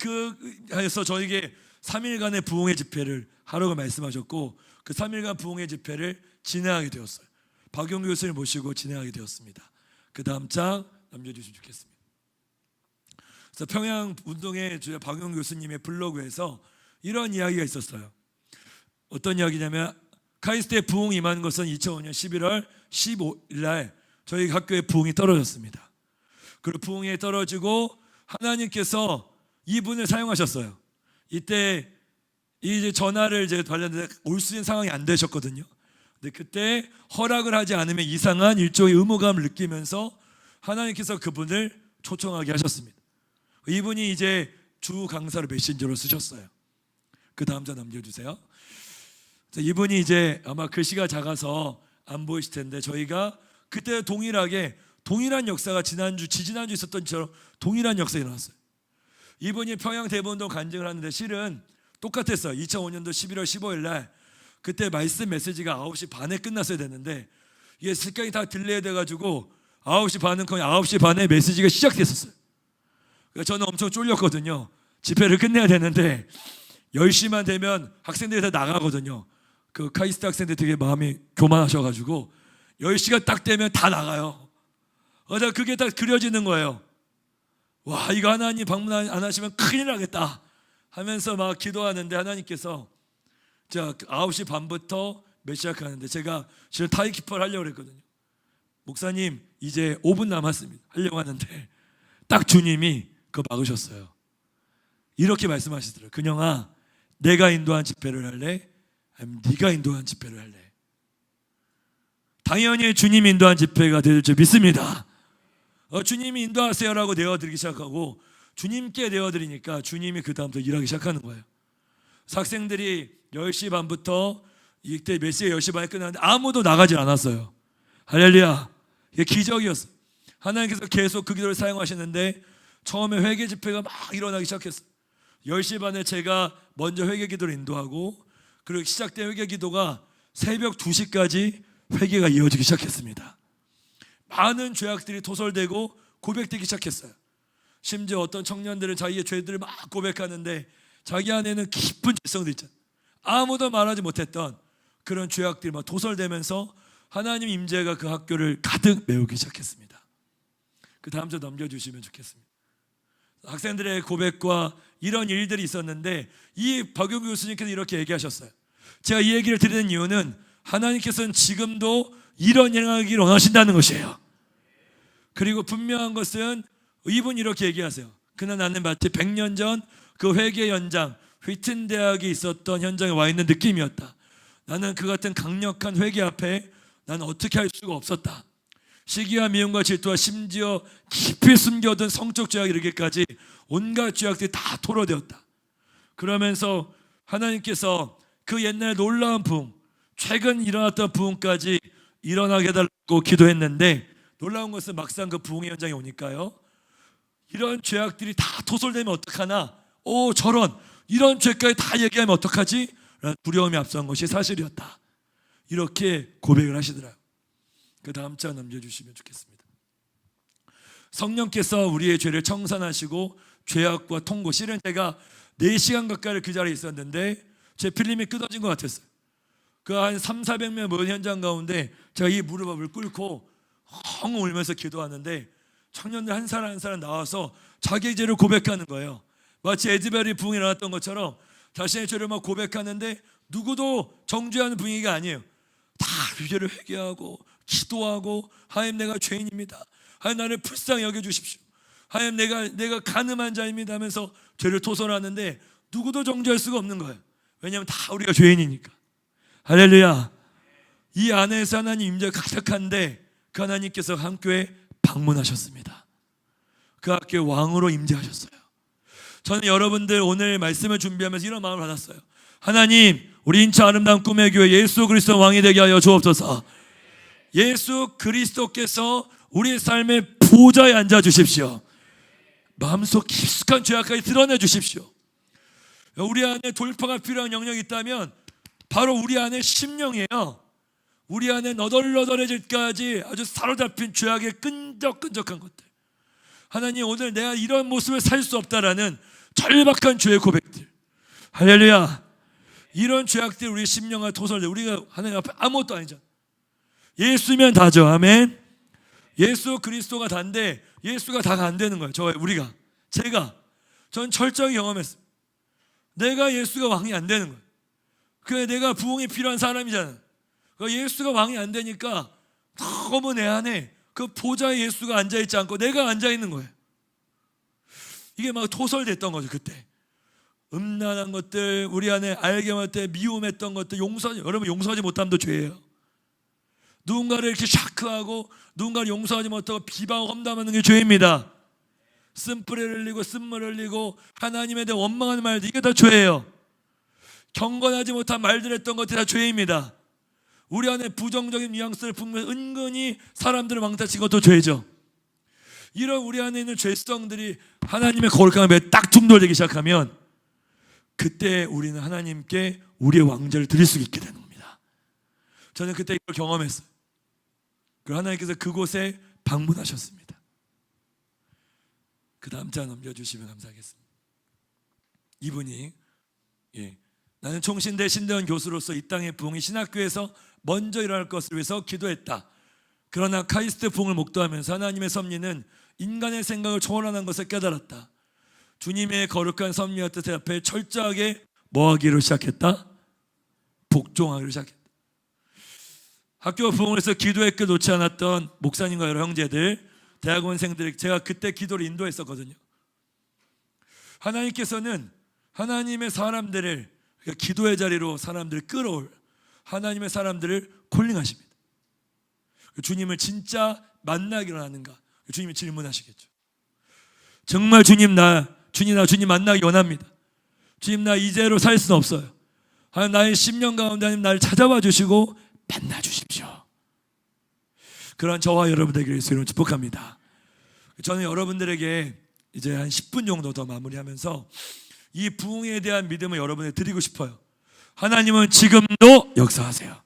해서 저에게 3일간의 부흥의 집회를 하라고 말씀하셨고, 그 3일간 부흥의 집회를 진행하게 되었어요. 박용규 교수님 모시고 진행하게 되었습니다. 그 다음 장 남겨주시면 좋겠습니다. 그래서 평양 운동회 박용규 교수님의 블로그에서 이런 이야기가 있었어요. 어떤 이야기냐면, 카이스트에 부흥이 임한 것은 2005년 11월 15일 날 저희 학교에 부흥이 떨어졌습니다. 그리고 부흥이 떨어지고 하나님께서 이분을 사용하셨어요. 이때 이제 전화를 이제 받았는데 올 수 있는 상황이 안 되셨거든요. 근데 그때 허락을 하지 않으면 이상한 일종의 의무감을 느끼면서 하나님께서 그분을 초청하게 하셨습니다. 이분이 이제 주 강사로 메신저로 쓰셨어요. 그 다음 장 남겨주세요. 이분이 이제 아마 글씨가 작아서 안 보이실 텐데, 저희가 그때 동일한 역사가 지지난주 있었던 것처럼 동일한 역사가 일어났어요. 이분이 평양 대본동 간증을 하는데 실은 똑같았어요. 2005년도 11월 15일 날 그때 말씀 메시지가 9시 반에 끝났어야 됐는데, 이게 시간이 다 딜레이 돼가지고 9시 반은 거의 9시 반에 메시지가 시작됐었어요. 그래서 저는 엄청 쫄렸거든요. 집회를 끝내야 되는데 10시만 되면 학생들이 다 나가거든요. 그 카이스트 학생들 되게 마음이 교만하셔가지고 10시가 딱 되면 다 나가요. 그게 딱 그려지는 거예요. 와, 이거 하나님 방문 안 하시면 큰일 나겠다 하면서 막 기도하는데, 하나님께서 자 9시 반부터 몇 시작하는데, 제가 지금 타이키퍼를 하려고 그랬거든요. 목사님 이제 5분 남았습니다 하려고 하는데 딱 주님이 그거 막으셨어요. 이렇게 말씀하시더라고요. 근영아, 내가 인도한 집회를 할래? 아니면 네가 인도한 집회를 할래? 당연히 주님이 인도한 집회가 될 줄 믿습니다. 주님이 인도하세요라고 내어드리기 시작하고, 주님께 내어드리니까 주님이 그 다음부터 일하기 시작하는 거예요. 학생들이 10시 반부터 이때 몇 시에 10시 반에 끝났는데 아무도 나가질 않았어요. 할렐루야. 이게 기적이었어요. 하나님께서 계속 그 기도를 사용하시는데, 처음에 회개 집회가 막 일어나기 시작했어요. 10시 반에 제가 먼저 회개 기도를 인도하고, 그리고 시작된 회개 기도가 새벽 2시까지 회개가 이어지기 시작했습니다. 많은 죄악들이 토설되고 고백되기 시작했어요. 심지어 어떤 청년들은 자기의 죄들을 막 고백하는데 자기 안에는 깊은 죄성들 있잖아요. 아무도 말하지 못했던 그런 죄악들이 막 토설되면서 하나님 임재가 그 학교를 가득 메우기 시작했습니다. 그 다음 절 넘겨주시면 좋겠습니다. 학생들의 고백과 이런 일들이 있었는데, 이 박용규 교수님께서 이렇게 얘기하셨어요. 제가 이 얘기를 드리는 이유는 하나님께서는 지금도 이런 행하기를 원하신다는 것이에요. 그리고 분명한 것은 이분이 이렇게 얘기하세요. 그날 나는 마치 100년 전 그 회계 현장, 휘튼 대학이 있었던 현장에 와 있는 느낌이었다. 나는 그 같은 강력한 회계 앞에 나는 어떻게 할 수가 없었다. 시기와 미움과 질투와 심지어 깊이 숨겨둔 성적 죄악 이르기까지 온갖 죄악들이 다 토로되었다. 그러면서 하나님께서 그 옛날 놀라운 부흥, 최근 일어났던 부흥까지 일어나게 해달라고 기도했는데, 놀라운 것은 막상 그 부흥의 현장에 오니까요, 이런 죄악들이 다 토설되면 어떡하나, 저런 이런 죄까지 다 얘기하면 어떡하지? 라는 두려움이 앞선 것이 사실이었다. 이렇게 고백을 하시더라고요. 그 다음 장 넘겨주시면 좋겠습니다. 성령께서 우리의 죄를 청산하시고 죄악과 통고, 실은 제가 4시간 가까이 그 자리에 있었는데 제 필름이 끊어진 것 같았어요. 그 한 300~400명 모인 현장 가운데 제가 이 무릎을 꿇고 헝 울면서 기도하는데 청년들 한 사람 한 사람 나와서 자기의 죄를 고백하는 거예요. 마치 에즈벨이 부흥이 일어났던 것처럼 자신의 죄를 막 고백하는데, 누구도 정죄하는 분위기가 아니에요. 다 죄를 회개하고 기도하고, 하나님 내가 죄인입니다, 하나님 나를 불쌍히 여겨주십시오, 하나님 내가 간음한 자입니다 하면서 죄를 토설하는데 누구도 정죄할 수가 없는 거예요. 왜냐하면 다 우리가 죄인이니까. 할렐루야. 이 안에서 하나님 임재가 가득한데 그 하나님께서 한 교회 방문하셨습니다. 그 학교에 왕으로 임재하셨어요. 저는 여러분들 오늘 말씀을 준비하면서 이런 마음을 받았어요. 하나님, 우리 인천 아름다운 꿈의 교회 예수 그리스도 왕이 되게 하여 주옵소서. 예수 그리스도께서 우리 삶의 보좌에 앉아 주십시오. 마음속 깊숙한 죄악까지 드러내 주십시오. 우리 안에 돌파가 필요한 영역이 있다면 바로 우리 안에 심령이에요. 우리 안에 너덜너덜해질까지 아주 사로잡힌 죄악의 끈적끈적한 것들. 하나님, 오늘 내가 이런 모습을 살 수 없다라는 절박한 죄의 고백들. 할렐루야. 이런 죄악들 우리 심령과 토설들, 우리가 하나님 앞에 아무것도 아니잖아. 예수면 다죠. 아멘. 예수 그리스도가 다인데 예수가 다가 안 되는 거예요. 전 철저히 경험했어요. 내가 예수가 왕이 안 되는 거예요. 그래, 내가 부흥이 필요한 사람이잖아. 예수가 왕이 안 되니까 너무 내 안에 그 보좌에 예수가 앉아있지 않고 내가 앉아있는 거예요. 이게 막 토설됐던 거죠. 그때 음란한 것들, 우리 안에 알게 못해 미움했던 것들, 여러분 용서하지 못함도 죄예요. 누군가를 이렇게 샤크하고 누군가를 용서하지 못하고 비방하고 험담하는 게 죄입니다. 쓴뿌리를 흘리고 쓴물을 흘리고 하나님에 대해 원망하는 말들, 이게 다 죄예요. 경건하지 못한 말들 했던 것들이 다 죄입니다. 우리 안에 부정적인 뉘앙스를 품으면서 은근히 사람들을 왕따친 것도 죄죠. 이런 우리 안에 있는 죄성들이 하나님의 거룩함에 딱 충돌되기 시작하면 그때 우리는 하나님께 우리의 왕자를 드릴 수 있게 되는 겁니다. 저는 그때 이걸 경험했어요. 그리고 하나님께서 그곳에 방문하셨습니다. 그 다음 장 넘겨주시면 감사하겠습니다. 이분이 나는 총신대 신대원 교수로서 이 땅의 부흥이 신학교에서 먼저 일어날 것을 위해서 기도했다. 그러나 카이스트 부흥을 목도하면서 하나님의 섭리는 인간의 생각을 초월하는 것을 깨달았다. 주님의 거룩한 섭리와 뜻에 앞에 철저하게 뭐하기로 시작했다? 복종하기로 시작했다. 학교 부흥을 해서 기도의 끈 놓지 않았던 목사님과 여러 형제들, 대학원생들, 제가 그때 기도를 인도했었거든요. 하나님께서는 하나님의 사람들을, 그러니까 기도의 자리로 사람들을 끌어올 하나님의 사람들을 콜링하십니다. 주님을 진짜 만나기로 하는가? 주님이 질문하시겠죠. 정말 주님 나 만나기 원합니다. 주님 나 이제로 살 수는 없어요. 하나님 나의 10년 가운데 하나님 나를 찾아와 주시고 만나 주십시오. 그런 저와 여러분들에게 예수님을 축복합니다. 저는 여러분들에게 이제 한 10분 정도 더 마무리하면서 이 부흥에 대한 믿음을 여러분에게 드리고 싶어요. 하나님은 지금도 역사하세요.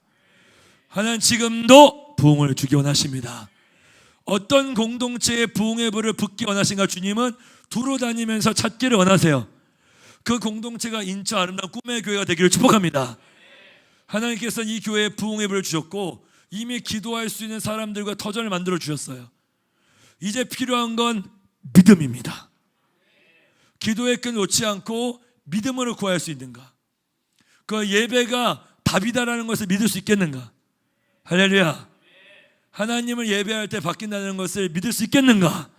하나님 지금도 부흥을 주기 원하십니다. 어떤 공동체의 부흥의 불을 붙기 원하신가? 주님은 두루 다니면서 찾기를 원하세요. 그 공동체가 인천 아름다운 꿈의 교회가 되기를 축복합니다. 하나님께서 이 교회에 부흥의 불을 주셨고 이미 기도할 수 있는 사람들과 터전을 만들어 주셨어요. 이제 필요한 건 믿음입니다. 기도의 끈 놓지 않고 믿음으로 구할 수 있는가? 그 예배가 답이다라는 것을 믿을 수 있겠는가? 할렐루야. 하나님을 예배할 때 바뀐다는 것을 믿을 수 있겠는가?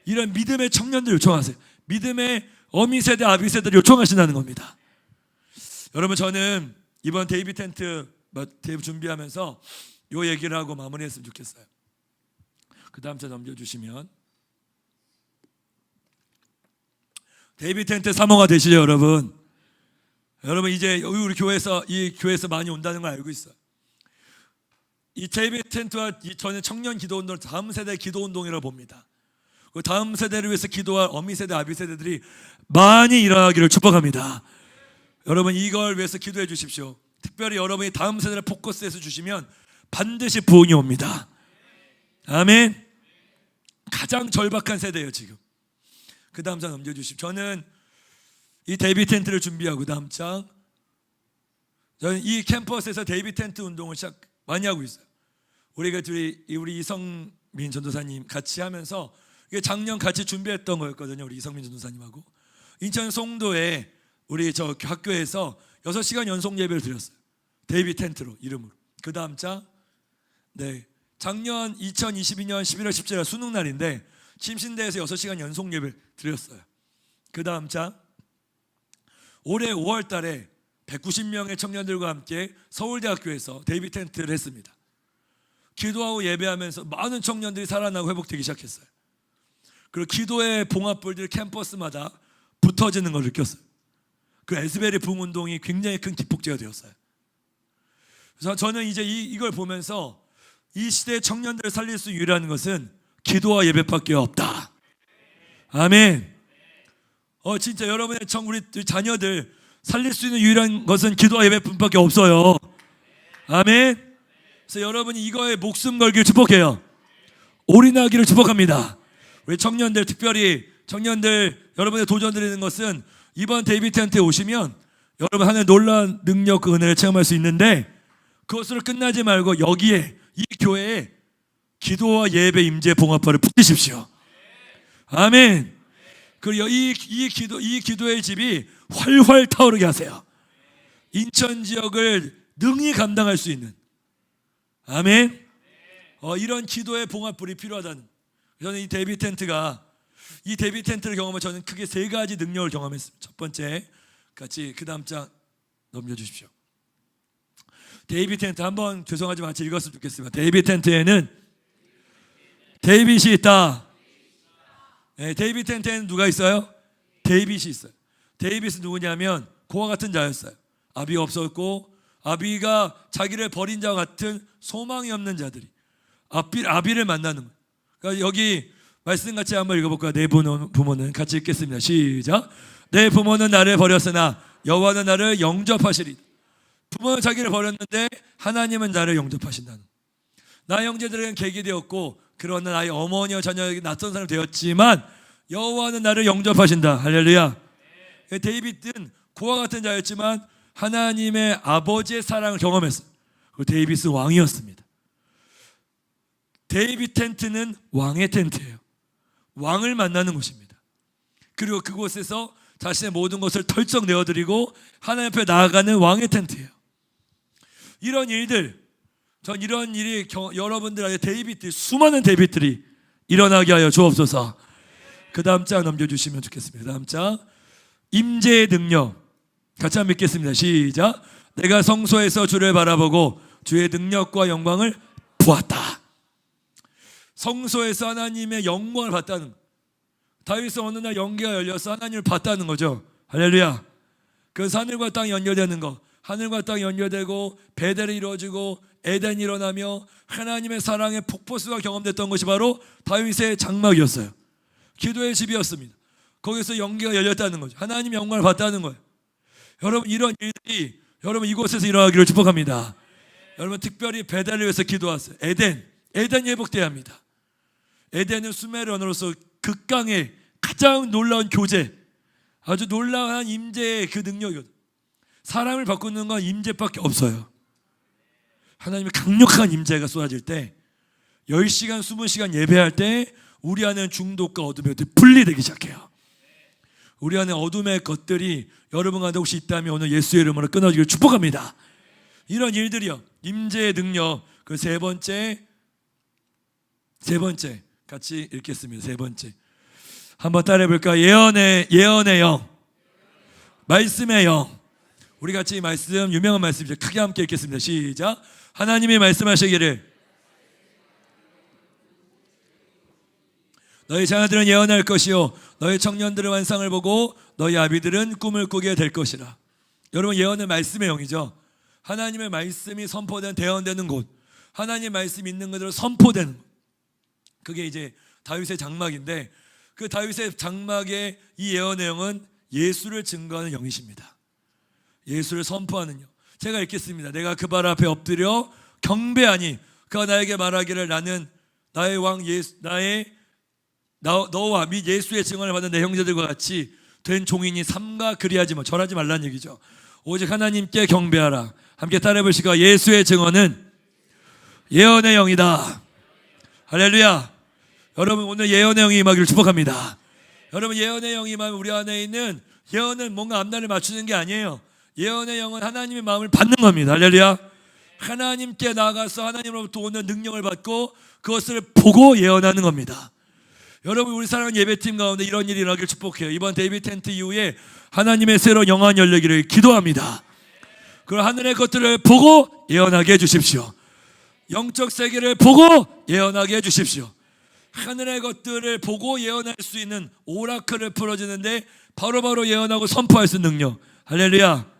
이런 믿음의 청년들 요청하세요. 믿음의 어미 세대, 아비 세대를 요청하신다는 겁니다. 여러분, 저는 이번 데이비 텐트 준비하면서 요 얘기를 하고 마무리했으면 좋겠어요. 그 다음 차 넘겨주시면 데이비 텐트 사모가 되시죠, 여러분. 여러분 이제 우리 교회에서 이 교회에서 많이 온다는 걸 알고 있어요. 이 데이비 텐트와 저는 청년 기도 운동을 다음 세대 기도 운동이라고 봅니다. 그 다음 세대를 위해서 기도할 어미 세대, 아비 세대들이 많이 일어나기를 축복합니다. 여러분 이걸 위해서 기도해 주십시오. 특별히 여러분이 다음 세대를 포커스해서 주시면 반드시 부흥이 옵니다. 아멘. 가장 절박한 세대예요 지금. 그 다음 장 넘겨주십시오. 저는 이 데이비 텐트를 준비하고 다음 장 저는 이 캠퍼스에서 데이비 텐트 운동을 시작 많이 하고 있어요. 우리 이성민 전도사님 같이 하면서 이게 작년 같이 준비했던 거였거든요. 우리 이성민 전도사님하고 인천 송도에 우리 저 학교에서 6시간 연속 예배를 드렸어요. 데이비 텐트로 이름으로. 그 다음 장 네, 작년 2022년 11월 17일 수능 날인데 침신대에서 6시간 연속 예배를 드렸어요. 그 다음 장 올해 5월 달에 190명의 청년들과 함께 서울대학교에서 데이비 텐트를 했습니다. 기도하고 예배하면서 많은 청년들이 살아나고 회복되기 시작했어요. 그리고 기도의 봉합불들 캠퍼스마다 붙어지는 걸 느꼈어요. 그 에스베리 부흥운동이 굉장히 큰 기폭제가 되었어요. 그래서 저는 이제 이걸 보면서 이 시대의 청년들을 살릴 수 유일한 것은 기도와 예배밖에 없다. 아멘. 진짜 여러분의 우리 자녀들 살릴 수 있는 유일한 것은 기도와 예배뿐밖에 없어요. 아멘. 그래서 여러분이 이거에 목숨 걸기를 축복해요. 올인하기를 축복합니다. 우리 청년들 특별히 청년들 여러분의 도전 드리는 것은 이번 데이비 텐트에 오시면 여러분 하나의 놀라운 능력 그 은혜를 체험할 수 있는데 그것으로 끝나지 말고 여기에 이 교회에 기도와 예배 임재 봉합화를 붙이십시오. 아멘. 그리고 이 기도의 집이 활활 타오르게 하세요. 인천 지역을 능히 감당할 수 있는 아멘. 이런 기도의 봉합불이 필요하다는. 저는 이 데이비 텐트를 경험하면 저는 크게 3가지 능력을 경험했습니다. 첫 번째 같이 그 다음 장 넘겨주십시오. 데이비 텐트 한번 죄송하지만 같이 읽었으면 좋겠습니다. 데이비 텐트에는 데이빗이 있다. 네, 데이비 텐트에는 누가 있어요? 데이빗이 있어요. 데이빗은 누구냐면 그와 같은 자였어요. 아비가 없었고 아비가 자기를 버린 자와 같은 소망이 없는 자들이 아비를 만나는 거예요. 그러니까 여기 말씀 같이 한번 읽어볼까요? 내 부모는 같이 읽겠습니다. 시작. 내 부모는 나를 버렸으나 여호와는 나를 영접하시리. 부모는 자기를 버렸는데 하나님은 나를 영접하신다는. 나의 형제들에게는 객이 되었고 그러나 나의 어머니와 자녀에게 낯선 사람이 되었지만 여호와는 나를 영접하신다. 할렐루야. 데이빗은 그와 같은 자였지만 하나님의 아버지의 사랑을 경험했어요. 데이빗은 왕이었습니다. 데이빗 텐트는 왕의 텐트예요. 왕을 만나는 곳입니다. 그리고 그곳에서 자신의 모든 것을 털썩 내어드리고 하나님 앞에 나아가는 왕의 텐트예요. 이런 일들, 전 이런 일이 여러분들에게 데이빗들, 수많은 데이빗들이 일어나게 하여 주옵소서. 그 다음 장 넘겨주시면 좋겠습니다. 그 다음 장 임재의 능력 같이 한번 읽겠습니다. 시작. 내가 성소에서 주를 바라보고 주의 능력과 영광을 보았다. 성소에서 하나님의 영광을 봤다는 거. 다윗은 어느 날 영계가 열려서 하나님을 봤다는 거죠. 할렐루야. 그래서 하늘과 땅이 연결되는 거, 하늘과 땅이 연결되고 베델이 이루어지고 에덴이 일어나며 하나님의 사랑의 폭포수가 경험됐던 것이 바로 다윗의 장막이었어요. 기도의 집이었습니다. 거기서 영계가 열렸다는 거죠. 하나님의 영광을 봤다는 거예요. 여러분 이런 일들이 여러분 이곳에서 일어나기를 축복합니다. 여러분 특별히 베델을 위해서 기도하세요. 에덴 회복돼야 합니다. 에덴은 수메르 언어로서 극강의 가장 놀라운 교제, 아주 놀라운 임재의 그 능력이거든요. 사람을 바꾸는 건 임재밖에 없어요. 하나님의 강력한 임재가 쏟아질 때 10시간, 20시간 예배할 때 우리 안에 중독과 어둠의 것들이 분리되기 시작해요. 우리 안에 어둠의 것들이 여러분 가운데 혹시 있다면 오늘 예수의 이름으로 끊어지기를 축복합니다. 이런 일들이요. 임재의 능력. 그 세 번째 같이 읽겠습니다. 세 번째 한번 따라해 볼까요? 예언의 영, 말씀의 영. 우리 같이 이 말씀 유명한 말씀이죠. 크게 함께 읽겠습니다. 시작. 하나님이 말씀하시기를 너희 자녀들은 예언할 것이요 너희 청년들은 환상을 보고 너희 아비들은 꿈을 꾸게 될 것이라. 여러분, 예언은 말씀의 영이죠. 하나님의 말씀이 선포된 대언되는 곳, 하나님의 말씀이 있는 그대로 선포되는 곳, 그게 이제 다윗의 장막인데, 그 다윗의 장막의 이 예언의 영은 예수를 증거하는 영이십니다. 예수를 선포하는 영. 제가 읽겠습니다. 내가 그 발 앞에 엎드려 경배하니 그가 나에게 말하기를 나는 나의 왕 예수, 너와 및 예수의 증언을 받은 내 형제들과 같이 된 종이니 삼가 그리하지 마. 절하지 말라는 얘기죠. 오직 하나님께 경배하라. 함께 따라해 보시고, 예수의 증언은 예언의 영이다. 할렐루야. 여러분, 오늘 예언의 영이 임하기를 축복합니다. 여러분, 예언의 영이 임하면 우리 안에 있는 예언은 뭔가 앞날을 맞추는 게 아니에요. 예언의 영은 하나님의 마음을 받는 겁니다. 할렐루야. 하나님께 나가서 하나님으로부터 오는 능력을 받고 그것을 보고 예언하는 겁니다. 여러분, 우리 사랑하는 예배팀 가운데 이런 일이 일어나길 축복해요. 이번 데이비드 텐트 이후에 하나님의 새로운 영안 열리기를 기도합니다. 그럼 하늘의 것들을 보고 예언하게 해주십시오. 영적 세계를 보고 예언하게 해주십시오. 하늘의 것들을 보고 예언할 수 있는 오라클을 풀어주는데 바로바로 예언하고 선포할 수 있는 능력. 할렐루야.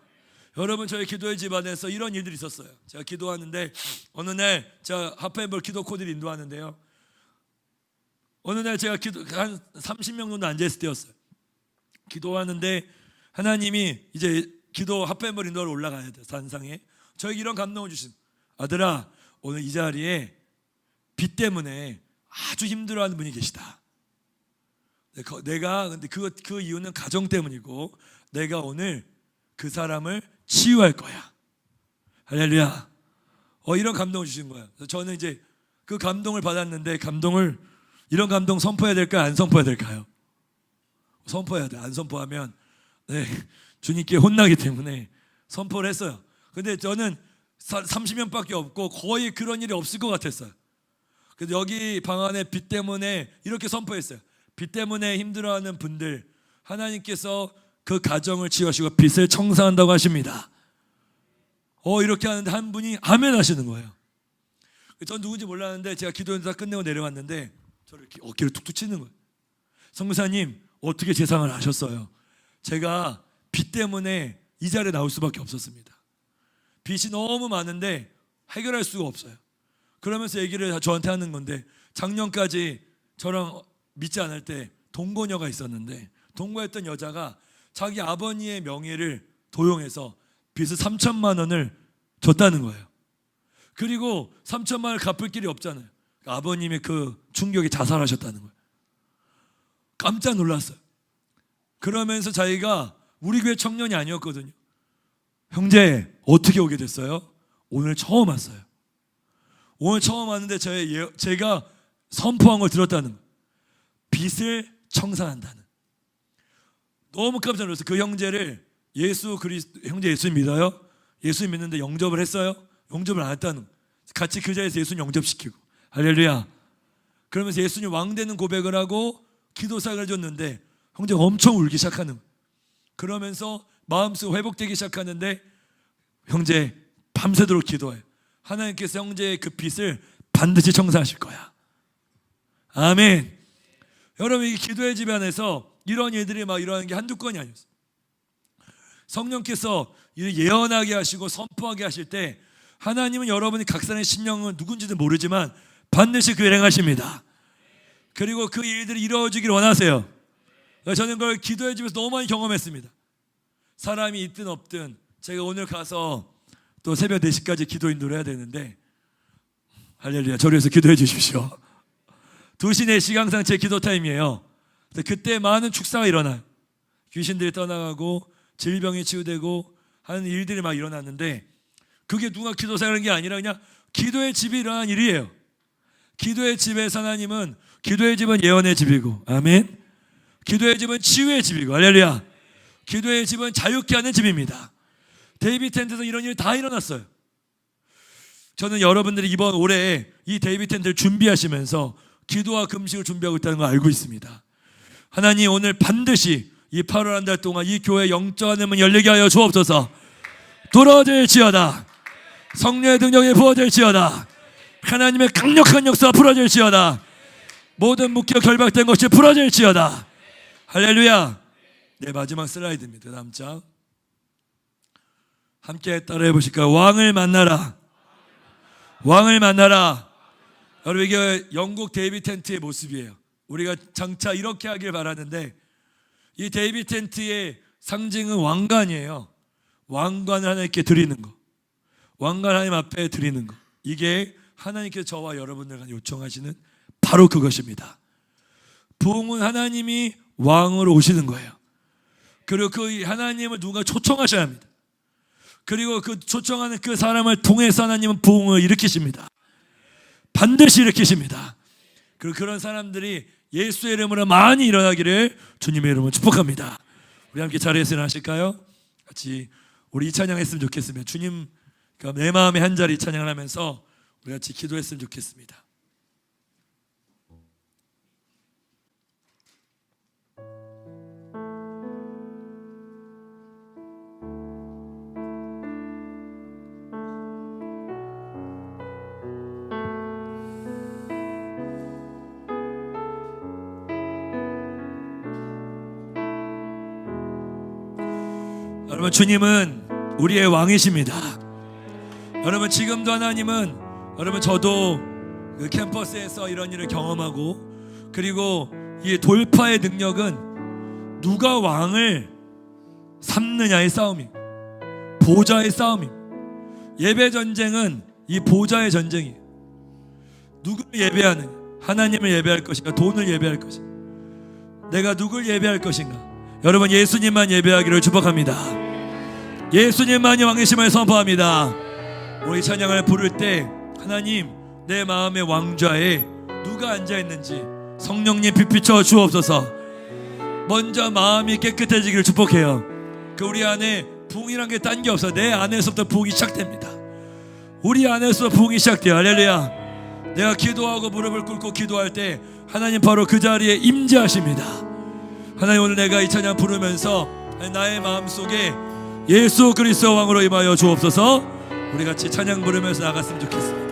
여러분, 저희 기도의 집안에서 이런 일들이 있었어요. 제가 기도하는데 어느 날 제가 하프앤볼 기도 코드를 인도하는데요, 어느 날 제가 한 30명 정도 앉아있을 때였어요. 기도하는데 하나님이 이제 기도 하프앤볼 인도하러 올라가야 돼요. 산상에. 저에게 이런 감동을 주신, 아들아, 오늘 이 자리에 빚 때문에 아주 힘들어하는 분이 계시다. 내가 근데 그 이유는 가정 때문이고 내가 오늘 그 사람을 치유할 거야. 할렐루야. 이런 감동을 주신 거예요. 저는 이제 그 감동을 받았는데, 이런 감동 선포해야 될까요? 안 선포해야 될까요? 선포해야 돼. 안 선포하면 주님께 혼나기 때문에 선포를 했어요. 근데 저는 30명밖에 없고 거의 그런 일이 없을 것 같았어요. 그래서 여기 방 안에 빚 때문에 이렇게 선포했어요. 빚 때문에 힘들어하는 분들, 하나님께서 그 가정을 치유하시고 빚을 청산한다고 하십니다. 이렇게 하는데 한 분이 아멘 하시는 거예요. 전 누군지 몰랐는데 제가 기도해서 다 끝내고 내려왔는데 저를 이렇게 어깨를 툭툭 치는 거예요. 선교사님, 어떻게 재상을 하셨어요? 제가 빚 때문에 이 자리에 나올 수밖에 없었습니다. 빚이 너무 많은데 해결할 수가 없어요. 그러면서 얘기를 저한테 하는 건데, 작년까지 저랑 믿지 않을 때 동거녀가 있었는데, 동거했던 여자가 자기 아버님의 명예를 도용해서 빚을 3천만 원을 줬다는 거예요. 그리고 3천만 원을 갚을 길이 없잖아요. 아버님의 그 충격에 자살하셨다는 거예요. 깜짝 놀랐어요. 그러면서 자기가 우리 교회 청년이 아니었거든요. 형제, 어떻게 오게 됐어요? 오늘 처음 왔어요. 오늘 처음 왔는데 제가 선포한 걸 들었다는 거예요. 빚을 청산한다는. 너무 깜짝 놀랐어요. 그 형제를 형제 예수 믿어요? 예수 믿는데 영접을 했어요? 영접을 안 했다는 거예요. 같이 그 자리에서 예수님 영접시키고. 할렐루야. 그러면서 예수님 왕 되는 고백을 하고 기도 사역을 해줬는데 형제가 엄청 울기 시작하는 거예요. 그러면서 마음속 회복되기 시작하는데 형제 밤새도록 기도해요. 하나님께서 형제의 그 빚을 반드시 청산하실 거야. 아멘. 여러분, 이 기도의 집안에서 이런 일들이 막 일어나는 게 한두 건이 아니었어요. 성령께서 예언하게 하시고 선포하게 하실 때 하나님은 여러분이 각 사람의 심령은 누군지도 모르지만 반드시 그 일행하십니다. 그리고 그 일들이 이루어지길 원하세요. 저는 그걸 기도의 집에서 너무 많이 경험했습니다. 사람이 있든 없든 제가 오늘 가서 또 새벽 4시까지 기도 인도를 해야 되는데, 할렐루야, 저를 위해서 기도해 주십시오. 2시, 4시가 항상 제 기도 타임이에요. 그때 많은 축사가 일어나요. 귀신들이 떠나가고 질병이 치유되고 하는 일들이 막 일어났는데, 그게 누가 기도 사역하는 게 아니라 그냥 기도의 집이 일어난 일이에요. 기도의 집에서 하나님은, 기도의 집은 예언의 집이고, 아멘. 기도의 집은 치유의 집이고, 할렐루야. 기도의 집은 자유케 하는 집입니다. 데이비드 텐트에서 이런 일이 다 일어났어요. 저는 여러분들이 이번 올해 이 데이비드 텐트를 준비하시면서 기도와 금식을 준비하고 있다는 걸 알고 있습니다. 하나님, 오늘 반드시 이 8월 한 달 동안 이 교회 영적 하늘 문 열리게 하여 주옵소서. 돌아질지어다. 성령의 능력이 부어질지어다. 하나님의 강력한 역사가 풀어질지어다. 모든 묶여 결박된 것이 풀어질지어다. 할렐루야. 네, 마지막 슬라이드입니다. 다음 장 함께 따라해 보실까요? 왕을 만나라. 왕을 만나라. 여러분, 이게 영국 데이비 텐트의 모습이에요. 우리가 장차 이렇게 하길 바라는데, 이 데이비 텐트의 상징은 왕관이에요. 왕관을 하나님께 드리는 거, 왕관 하나님 앞에 드리는 거, 이게 하나님께서 저와 여러분들과 요청하시는 바로 그것입니다. 부흥은 하나님이 왕으로 오시는 거예요. 그리고 그 하나님을 누가 초청하셔야 합니다. 그리고 그 초청하는 그 사람을 통해서 하나님은 부흥을 일으키십니다. 반드시 일으키십니다. 그리고 그런 사람들이 예수의 이름으로 많이 일어나기를 주님의 이름으로 축복합니다. 우리 함께 자리에서 일어나실까요? 같이 우리 이 찬양 했으면 좋겠습니다. 주님, 내 마음의 한 자리 찬양을 하면서 우리 같이 기도했으면 좋겠습니다. 여러분, 주님은 우리의 왕이십니다. 여러분, 지금도 하나님은, 여러분, 저도 그 캠퍼스에서 이런 일을 경험하고, 그리고 이 돌파의 능력은 누가 왕을 삼느냐의 싸움이, 보좌의 싸움이. 예배 전쟁은 이 보좌의 전쟁이에요. 누구를 예배하느냐? 하나님을 예배할 것인가? 돈을 예배할 것인가? 내가 누굴 예배할 것인가? 여러분, 예수님만 예배하기를 축복합니다. 예수님만이 왕이심을 선포합니다. 우리 찬양을 부를 때 하나님, 내 마음의 왕좌에 누가 앉아있는지 성령님 빛비춰 주옵소서. 먼저 마음이 깨끗해지기를 축복해요. 그 우리 안에 부흥이란 게 딴 게 없어. 내 안에서부터 부흥이 시작됩니다. 우리 안에서 부흥이 시작돼요. 할렐루야. 내가 기도하고 무릎을 꿇고 기도할 때 하나님 바로 그 자리에 임재하십니다. 하나님, 오늘 내가 이 찬양 부르면서 나의 마음속에 예수 그리스도 왕으로 임하여 주옵소서. 우리 같이 찬양 부르면서 나갔으면 좋겠습니다.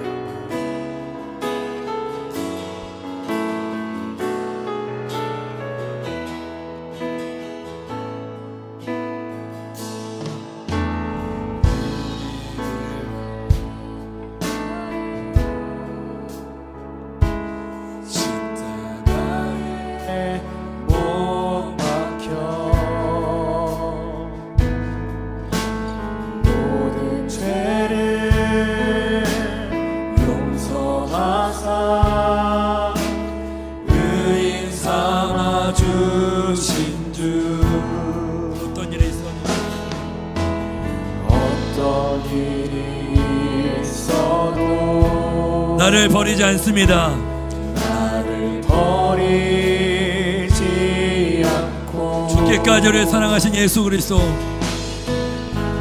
나를 버리지 않습니다. 나를 버리지 않고 죽기까지 우리를 사랑하신 예수 그리스도,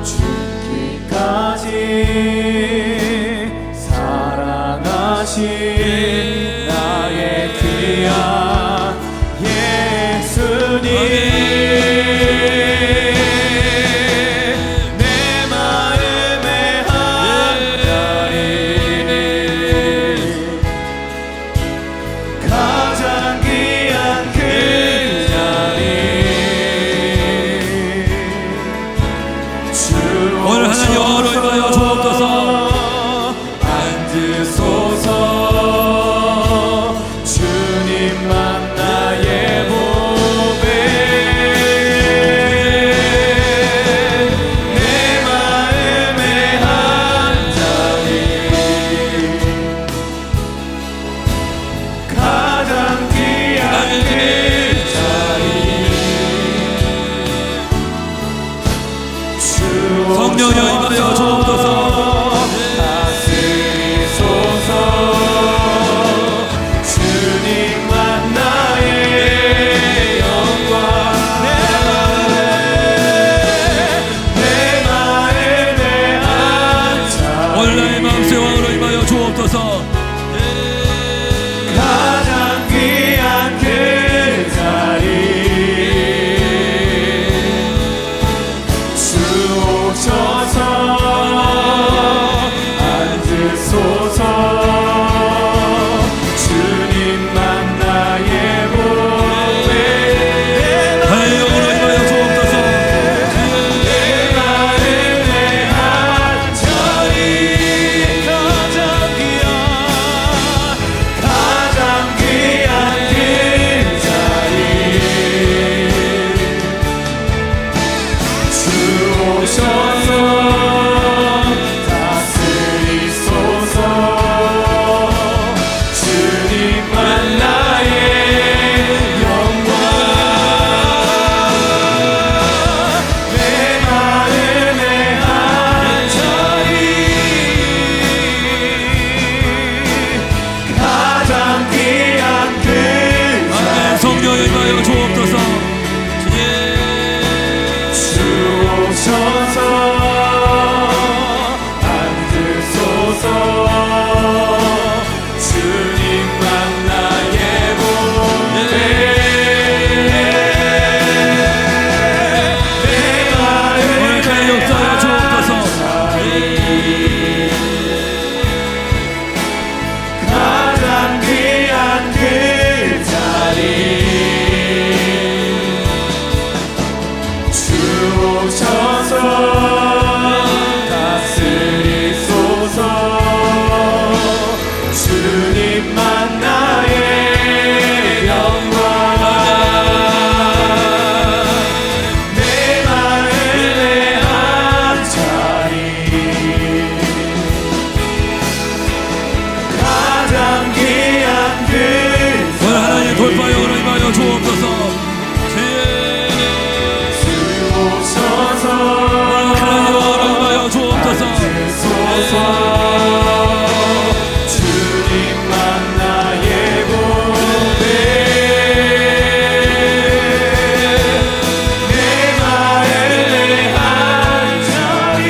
죽기까지 사랑하신 나의 귀한 예수님. 앉으소서. 주옵소서 주님만 나의 보배 하나님 영으로 임하여 주옵소서. 내 말을 내한 자리 가장 귀한 그 자리 주 오셔서 다스리소서 주님만 나의 영광 내 말을 내한 자리 가장 귀한 그 하나님 성령에 임하여 주옵소서. 주 오셔서 앉으소서 주님만 나의 보배 내 말을 오늘 그의 역사여 주옵소서. 가장 귀한 그 자리 주 오셔서 다스리소서 주님만 나의 영광 내 말을 내한 자리 가장 귀한 그 오늘 하나님 돌파역으로 임하여 주옵소서. 오셔서 하나님 영으로 임하여 주옵소서. 소서 주님만 나의 보배 내 말을 내한 자리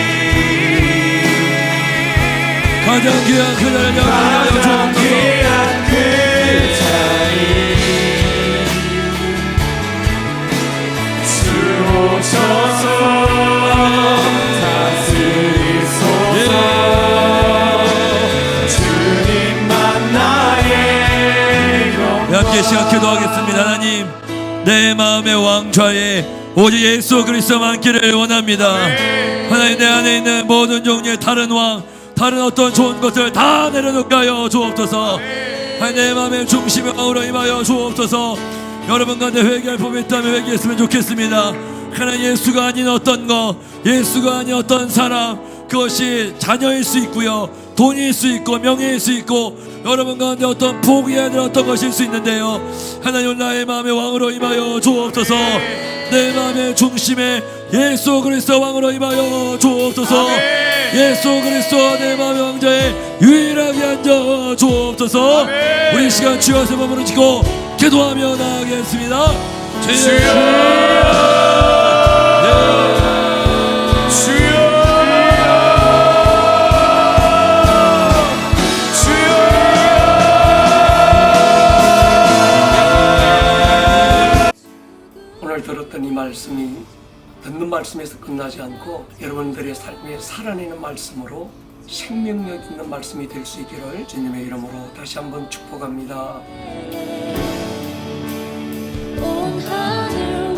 가장 귀한 그날을 명하여 가장 주옵소서. 귀한 그 자리 주 오셔서 다스리소서 주님만 나의 함께 시간 기도하겠습니다. 하나님 내 마음의 왕좌에 오직 예수 그리스도만 있기를 원합니다. 하나님 내 안에 있는 모든 종류의 다른 왕 다른 어떤 좋은 것을 다 내려놓게 하여 주옵소서. 하나님 내 마음의 중심의 왕으로 임하여 주옵소서. 여러분 가운데 회개할 법이 있다면 회개했으면 좋겠습니다. 하나님 예수가 아닌 어떤 것 예수가 아닌 어떤 사람 그것이 자녀일 수 있고요 돈일 수 있고 명예일 수 있고 여러분 가운데 어떤 포기해야 될 어떤 것일 수 있는데요 하나님 나의 마음의 왕으로 임하여 주옵소서. 내 마음의 중심에 예수 그리스도 왕으로 임하여 주옵소서. 예수 그리스도 내 마음의 왕자에 유일하게 앉아 주옵소서. 우리 시간 주여서 몸으로 지고 기도하며 나가겠습니다. 오늘 들었던 이 말씀이 듣는 말씀에서 끝나지 않고 여러분들의 삶에 살아내는 말씀으로 생명력 있는 말씀이 될 수 있기를 주님의 이름으로 다시 한번 축복합니다. 온 하늘